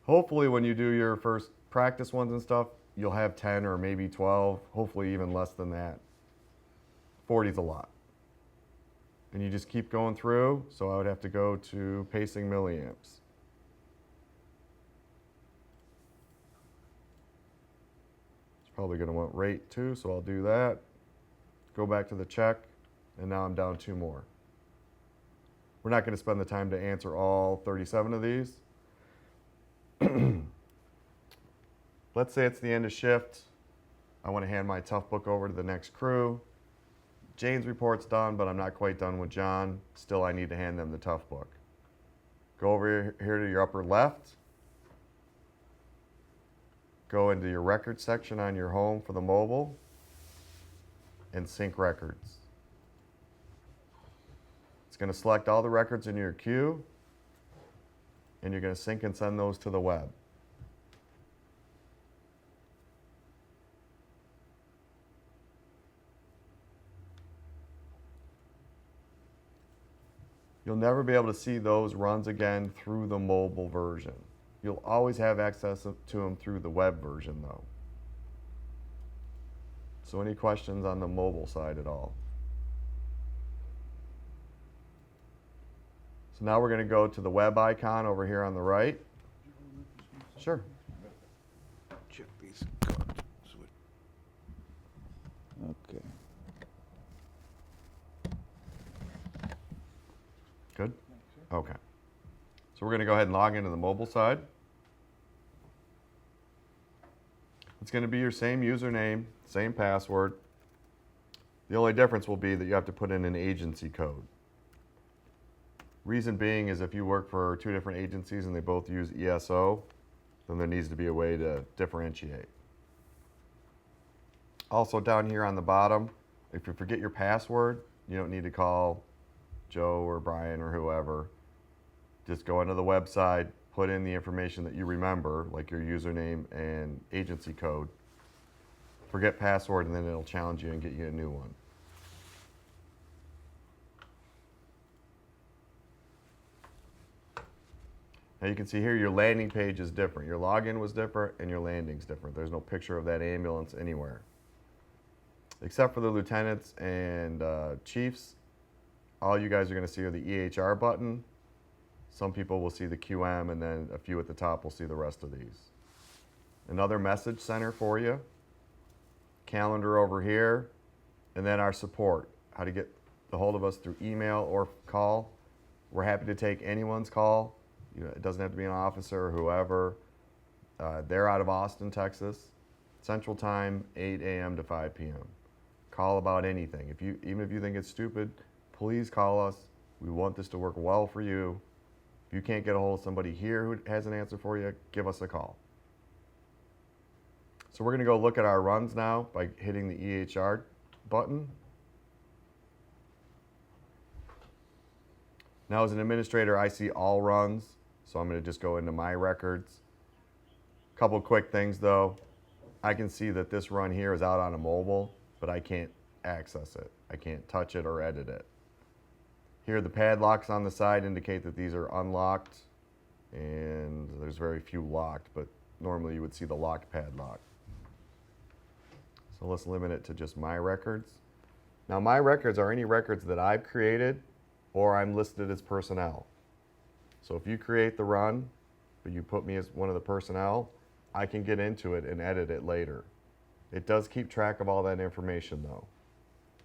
Hopefully when you do your first practice ones and stuff, you'll have 10 or maybe 12, hopefully even less than that. 40 is a lot. And you just keep going through, so I would have to go to pacing milliamps. It's probably going to want rate too, so I'll do that. Go back to the check, and now I'm down 2 more. We're not going to spend the time to answer all 37 of these. Let's say it's the end of shift. I want to hand my tough book over to the next crew. Jane's report's done, but I'm not quite done with John. Still, I need to hand them the tough book. Go over here to your upper left. Go into your record section on your home for the mobile and sync records. It's going to select all the records in your queue, and you're going to sync and send those to the web. You'll never be able to see those runs again through the mobile version. You'll always have access to them through the web version though. So any questions on the mobile side at all? So now we're going to go to the web icon over here on the right. Sure. Check these cards. Okay. Good? Okay. So we're going to go ahead and log into the mobile side. It's going to be your same username, same password. The only difference will be that you have to put in an agency code. Reason being is if you work for 2 different agencies and they both use ESO, then there needs to be a way to differentiate. Also down here on the bottom, if you forget your password, you don't need to call Joe or Brian or whoever. Just go into the website, put in the information that you remember, like your username and agency code. Forget password, and then it'll challenge you and get you a new one. Now you can see here your landing page is different. Your login was different and your landing's different. There's no picture of that ambulance anywhere. Except for the lieutenants and chiefs, all you guys are going to see are the EHR button. Some people will see the QM, and then a few at the top will see the rest of these. Another message center for you. Calendar over here. And then our support. How to get a hold of us through email or call. We're happy to take anyone's call. You know, it doesn't have to be an officer or whoever. They're out of Austin, Texas. Central Time, 8 a.m. to 5 p.m. Call about anything. Even if you think it's stupid, please call us. We want this to work well for you. If you can't get a hold of somebody here who has an answer for you, give us a call. So we're going to go look at our runs now by hitting the EHR button. Now as an administrator, I see all runs, so I'm gonna just go into my records. Couple quick things though. I can see that this run here is out on a mobile, but I can't access it. I can't touch it or edit it. Here the padlocks on the side indicate that these are unlocked, and there's very few locked, but normally you would see the locked padlock. So let's limit it to just my records. Now my records are any records that I've created or I'm listed as personnel. So if you create the run, but you put me as one of the personnel, I can get into it and edit it later. It does keep track of all that information though.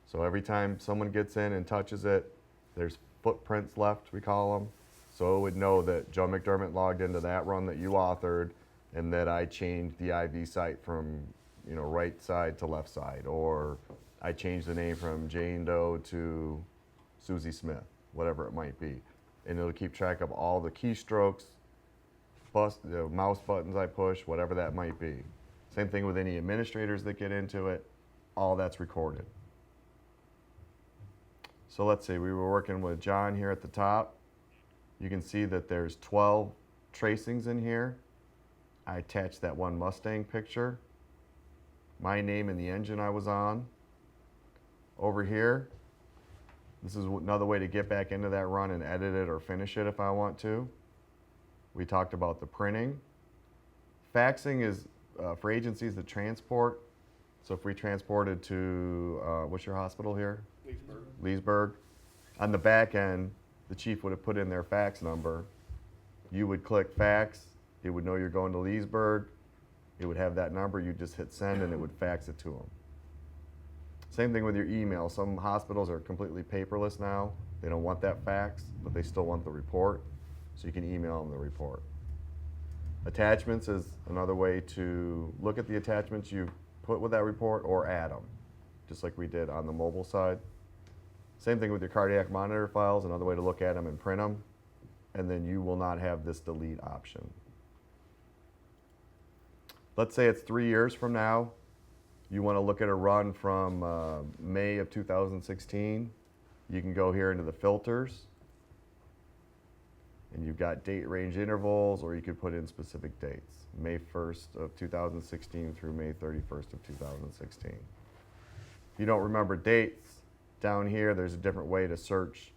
So every time someone gets in and touches it, there's footprints left, we call them. So it would know that Joe McDermott logged into that run that you authored and that I changed the IV site from, you know, right side to left side, or I changed the name from Jane Doe to Susie Smith, whatever it might be. And it'll keep track of all the keystrokes, mouse buttons I push, whatever that might be. Same thing with any administrators that get into it, all that's recorded. So let's see, we were working with John here at the top. You can see that there's 12 tracings in here. I attached that one Mustang picture, my name and the engine I was on. Over here, this is another way to get back into that run and edit it or finish it if I want to. We talked about the printing. Faxing is for agencies that transport. So if we transported to, what's your hospital here? Leesburg. Leesburg. On the back end, the chief would have put in their fax number. You would click fax. It would know you're going to Leesburg. It would have that number. You just hit send and it would fax it to them. Same thing with your email. Some hospitals are completely paperless now. They don't want that fax, but they still want the report. So you can email them the report. Attachments is another way to look at the attachments you put with that report or add them, just like we did on the mobile side. Same thing with your cardiac monitor files, another way to look at them and print them, and then you will not have this delete option. Let's say it's 3 years from now. You want to look at a run from May of 2016. You can go here into the filters, and you've got date range intervals, or you could put in specific dates. May 1st of 2016 through May 31st of 2016. If you don't remember dates, down here there's a different way to search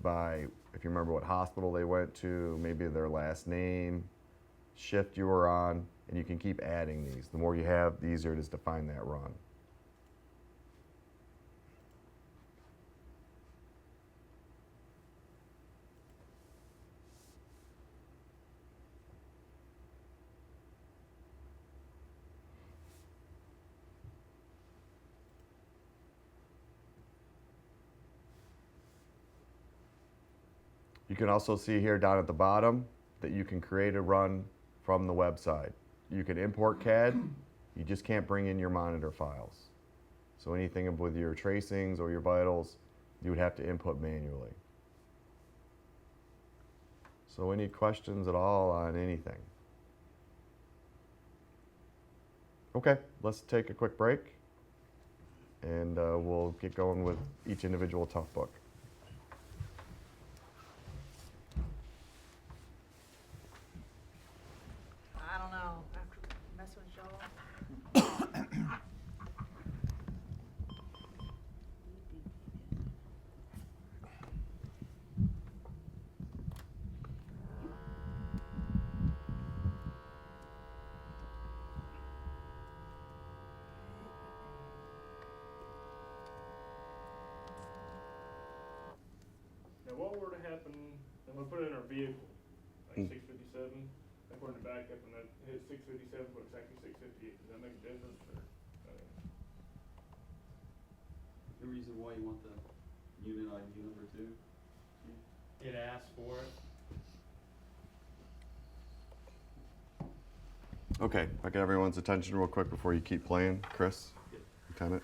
by, if you remember what hospital they went to, maybe their last name, shift you were on, and you can keep adding these. The more you have, the easier it is to find that run. You can also see here down at the bottom that you can create a run from the website. You can import CAD, you just can't bring in your monitor files. So anything with your tracings or your vitals, you would have to input manually. So any questions at all on anything? Okay, let's take a quick break and we'll get going with each individual tough book. I don't know, after messing with y'all. Now, what were to happen, and we put it in our vehicle, like 657, like we're in the backup and that hit 657, but it's actually 658, does that make a difference, or? The reason why you want the unit ID number too? It asks for it. Okay, I get everyone's attention real quick before you keep playing, Chris, Lieutenant.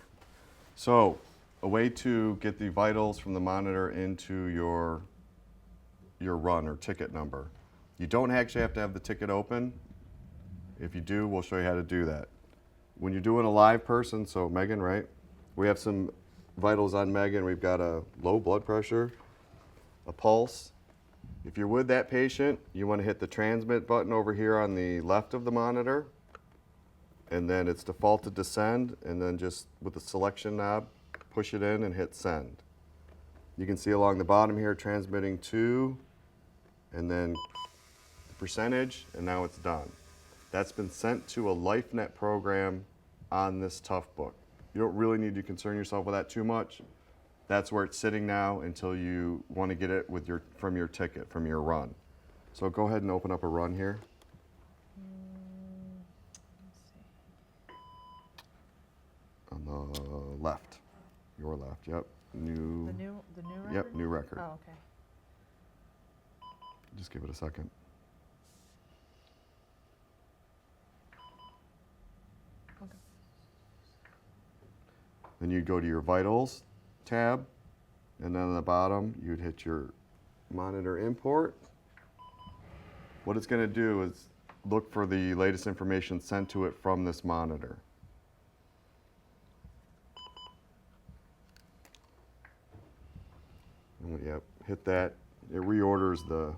So, a way to get the vitals from the monitor into your run or ticket number. You don't actually have to have the ticket open. If you do, we'll show you how to do that. When you're doing a live person, so Megan, right? We have some vitals on Megan. We've got a low blood pressure, a pulse, If you're with that patient, you want to hit the transmit button over here on the left of the monitor, and then it's defaulted to send, and then just with the selection knob, push it in and hit send. You can see along the bottom here, transmitting to, and then the percentage, and now it's done. That's been sent to a LifeNet program on this Tough book. You don't really need to concern yourself with that too much. That's where it's sitting now until you want to get it with from your ticket, from your run. So go ahead and open up a run here. On the left, your left, yep. The new record? Yep, new record. Oh, okay. Just give it a second. Okay. Then you'd go to your vitals tab, and then on the bottom, you'd hit your monitor import. What it's going to do is look for the latest information sent to it from this monitor. Yep, hit that. It reorders the,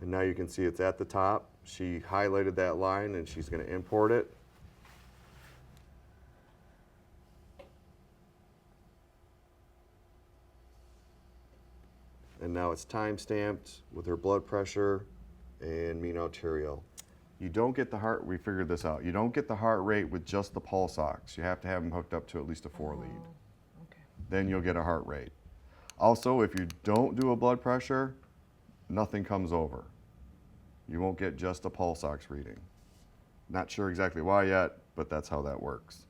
and now you can see it's at the top. She highlighted that line and she's going to import it. And now it's time-stamped with her blood pressure and mean arterial. You don't get the heart, we figured this out, you don't get the heart rate with just the pulse ox. You have to have them hooked up to at least a 4-lead. Okay. Then you'll get a heart rate. Also, if you don't do a blood pressure, nothing comes over. You won't get just a pulse ox reading. Not sure exactly why yet, but that's how that works.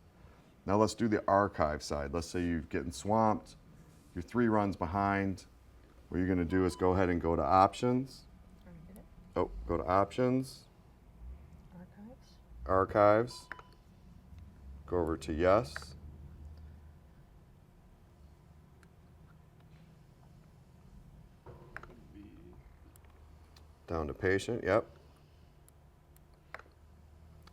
Now let's do the archive side. Let's say you're getting swamped, you're 3 runs behind. What you're going to do is go ahead and go to options. Already did it. Oh, go to options, Archives. archives, go over to yes. Down to patient, yep.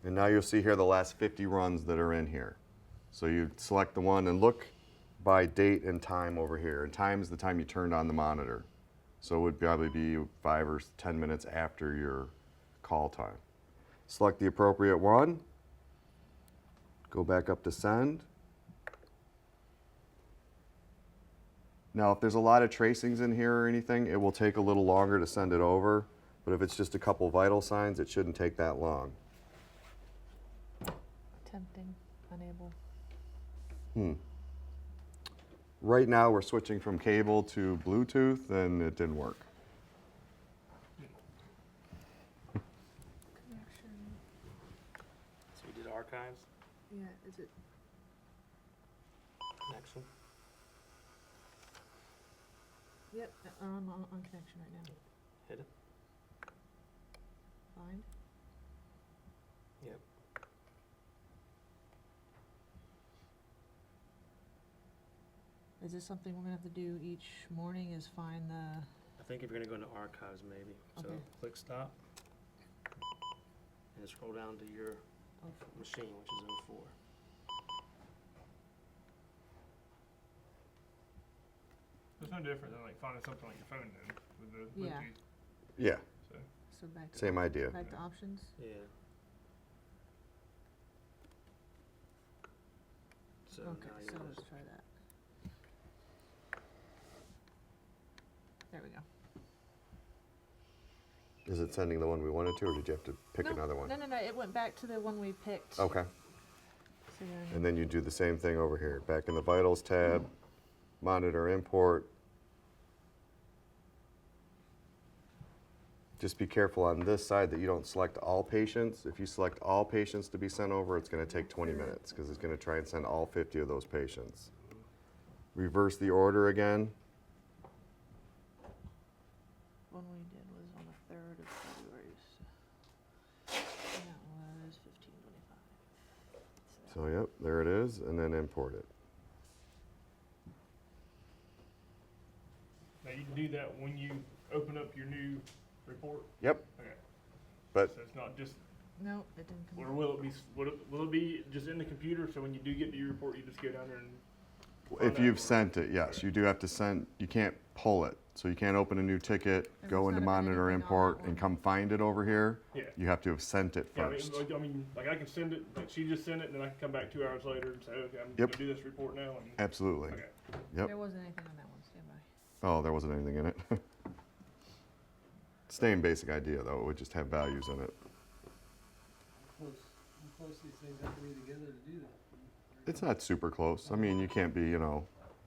And now you'll see here the last 50 runs that are in here. So you select the one and look by date and time over here. And time is the time you turned on the monitor. So it would probably be 5 or 10 minutes after your call time. Select the appropriate one. Go back up to send. Now, if there's a lot of tracings in here or anything, it will take a little longer to send it over. But if it's just a couple vital signs, it shouldn't take that long. Attempting, unable. Right now, we're switching from cable to Bluetooth, and it didn't work. Connection. So we did archives, Yeah, is it? connection. Yep, I'm on connection right now. Hit it. Find. Yep. Is this something we're gonna have to do each morning, is find the, I think if you're gonna go into archives maybe. So Okay. click stop. And scroll down to your machine, which is 04. It's no different than like finding something like your phone then, with the Yeah. Bluetooth, Yeah, so. so back to. same idea. Back to options? Yeah. So Okay, now so you let's try that. There we go. Is it sending the one we wanted to, or did you have to pick No, another one? No, it went back to the one we picked. Okay. So then, And then you do the same thing over here. Back in the vitals tab, monitor import. Just be careful on this side that you don't select all patients. If you select all patients to be sent over, it's going to take 20 minutes because it's going to try and send all 50 of those patients. Reverse the order again. one we did was on the 3rd of February, so. And that was 1525. So yep, there it is, and then import it. Now you can do that when you open up your new report? Yep, Okay. but So it's not just, No, it didn't come. or will it be, will it be just in the computer, so when you do get to your report, you just go down there and if you've sent it, yes, you do have to send, you can't pull it. So you can't open a new ticket, And go there's into not been monitor anything on import, that and one. come find it over here. Yeah. You have to have sent it Yeah, first. I mean, like I can send it, like she just sent it, and then I can come back 2 hours later and say, okay, I'm Yep. gonna do this report now. And, Absolutely. okay. Yep. There wasn't anything on that one, stand by. Oh, there wasn't anything in it. Same basic idea, though. It would just have values in it. How close these things have to be together to do that? It's not super close. I mean, you can't be,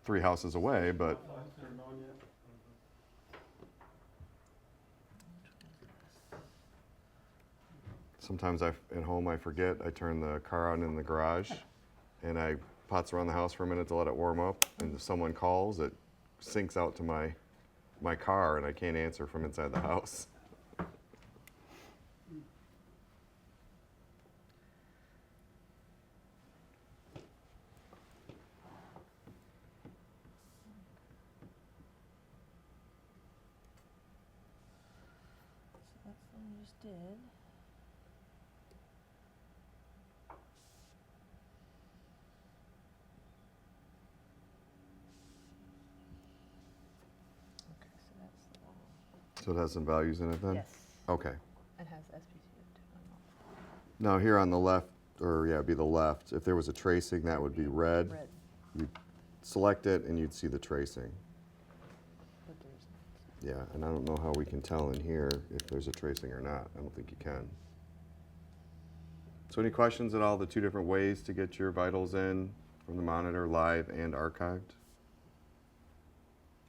3 houses away, but Turned on yet? sometimes at home I forget. I turn the car on in the garage, and I putz around the house for a minute to let it warm up. And if someone calls, it syncs out to my car, and I can't answer from inside the house. So that's the one we just did. Okay, so that's the one. So it has some values in it then? Yes, Okay. it has SPT. Now here on the left, or yeah, it'd be the left, if there was a tracing, that would be red. Red, You'd select it and you'd see the tracing. but there's not. Yeah, and I don't know how we can tell in here if there's a tracing or not. I don't think you can. So any questions at all, the 2 different ways to get your vitals in from the monitor, live and archived?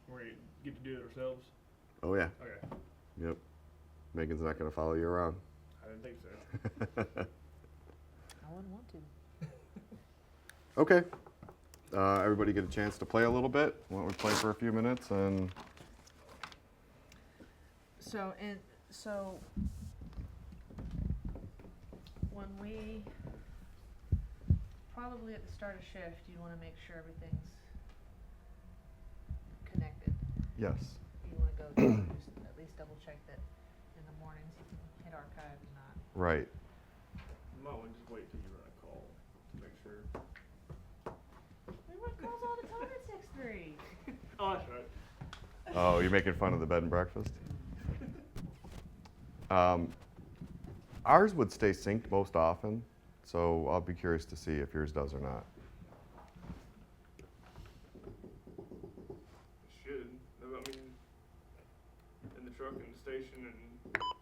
We get to do it ourselves. Oh yeah, Okay. yep. Megan's not gonna follow you around. I didn't think so. I wouldn't want to. Okay. Everybody get a chance to play a little bit? Why don't we play for a few minutes and So when we, probably at the start of shift, you wanna make sure everything's connected. yes. You wanna go through, just at least double check that in the mornings you can hit archive and not. Right. You might want to just wait till you run a call to make sure. We run calls all the time at 6-3. Oh, that's right. Oh, you're making fun of the bed and breakfast? Ours would stay synced most often, so I'll be curious to see if yours does or not. It should. I mean, in the truck and the station and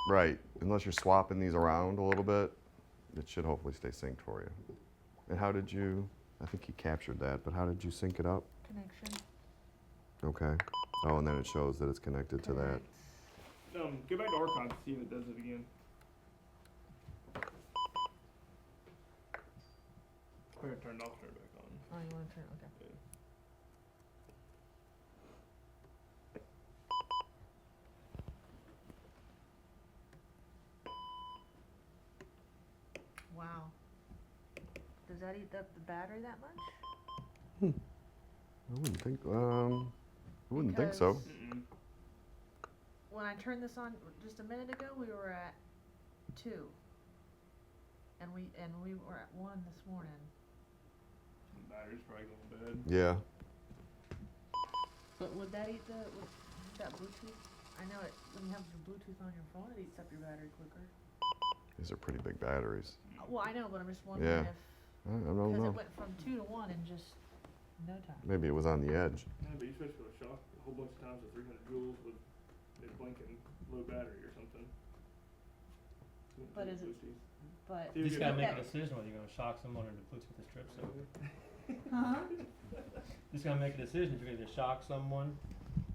Right, unless you're swapping these around a little bit, it should hopefully stay synced for you. And how did you, I think you captured that, but how did you sync it up? Connection. Okay. Oh, and then it shows that it's connected to that. Correct. go back to archive to see if it does it again. We're gonna turn it off, turn it back on. Oh, you wanna turn, okay. Yeah. Wow. Does that eat up the battery that much? I wouldn't think, I wouldn't think so. Because when I turned this on just a minute ago, we were at 2. And we were at 1 this morning. The battery's probably going bad. Yeah. But would that eat that Bluetooth? I know it, when you have your Bluetooth on your phone, it eats up your battery quicker. These are pretty big batteries. Well, I know, but I'm just wondering Yeah. if, I don't because know. it went from 2 to 1 in just no time. Maybe it was on the edge. Yeah, but you're supposed to be able to shock a whole bunch of times with 300 joules with it blinking low battery or something. But is it- Bluetooth. But You You just get gotta that- make a decision whether you're gonna shock someone or the Bluetooth the strip, so. Huh? Just gotta make a decision if you're gonna either shock someone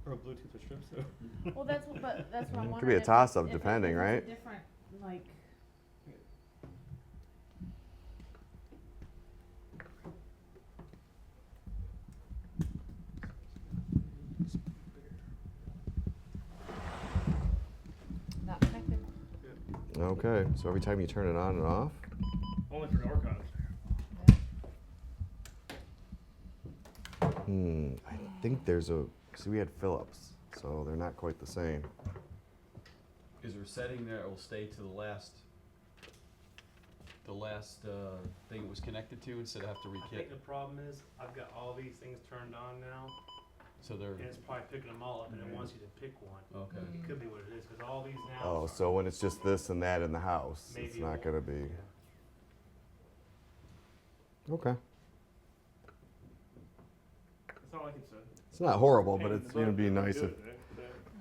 or a Bluetooth or strip, so. Well, that's what I'm It could wondering. be a if toss-up if depending, if it's a right? different, like. Not connected. Okay, so every time you turn it on and off? Only for the archives. I think there's a, see, we had Philips, so they're not quite the same. Is there a setting there that will stay to the last thing it was connected to instead of have to I think rekit? the problem is, I've got all these things turned on now, So they're, And it's probably picking them all up and it wants you to pick one. okay. It could be what it is, cause all these now. Oh, so when it's just this and that in the house, maybe it's it not won't- gonna be, yeah. okay. That's all I can say. It's not horrible, but Pain in it's the gonna butt, be but we nice do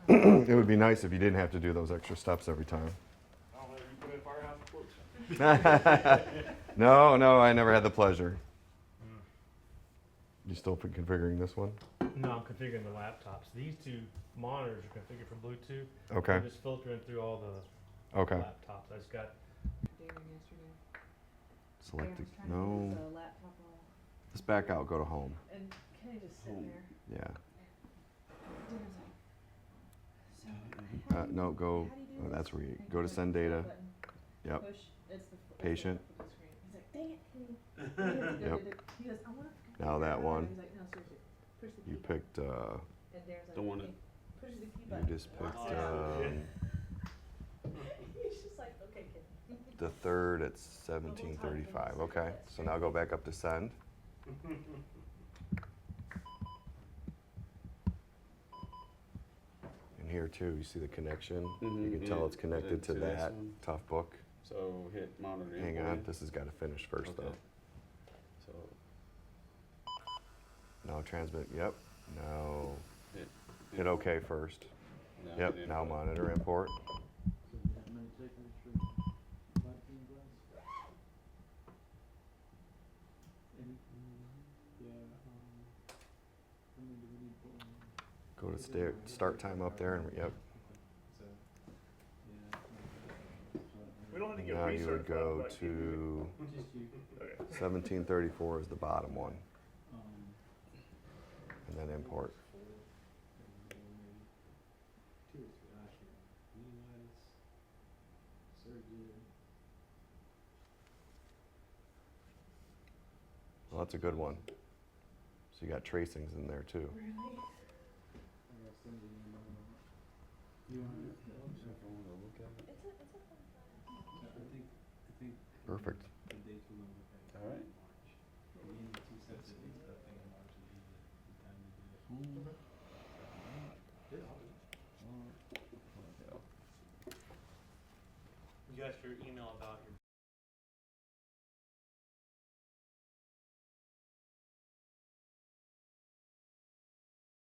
if, it, it would be nice if you didn't have to do those extra steps every time. I don't know, you put in firehouse reports. No, no, I never had the pleasure. Mm. You still configuring this one? No, I'm configuring the laptops. These two monitors are configured for Bluetooth. Okay, I'm just filtering through all the okay. laptops. I just got, Darren yesterday. Select, Darren was trying to no, use a laptop on, let's back out, go to home. and Kenny just sitting Home. there. Yeah, Darren's like, so, how do you- no, go, how do you do oh, this?" that's where you, And go to push send that data. button, Yep. Push, it's the Patient. flip of the screen. He's like, dang it, Kenny. Yep. He goes, I wanna. Now that configure one. He's like, no, seriously, push the key. You picked, And Darren's like, The one "Okay, push the key you button. just picked, Locks it out. He's just like, okay, Kenny. the third at 1735, okay. So now go back up to send. And here too, you see the connection? You Mhm, can tell yeah. it's connected to To this that one. tough book. So hit monitor. Hang input. on, this has got to finish first Okay. though. So Now transmit, yep. Now hit. hit OK first. Now Yep, hit now input. monitor import. So we have many takers for vacuum glass? And, yeah, how many do we need for? Go to start time up there and, yep. So, yeah. We don't have to get Now you would recertified go by Q, do to we? Just you, Okay. 1734 is the bottom one, um. and then import. Two or three, actually, Levi's, Surgeon. Well, that's a good one. So you got tracings in there too. Really? I gotta send you an email. You want it? If I wanna look at it. It's a fun class. I think. Perfect. The dates we're gonna look at. All right. March. We need two sets of dates, but I think in March would be the time to do it. Yeah, I'll do it. You got your email about your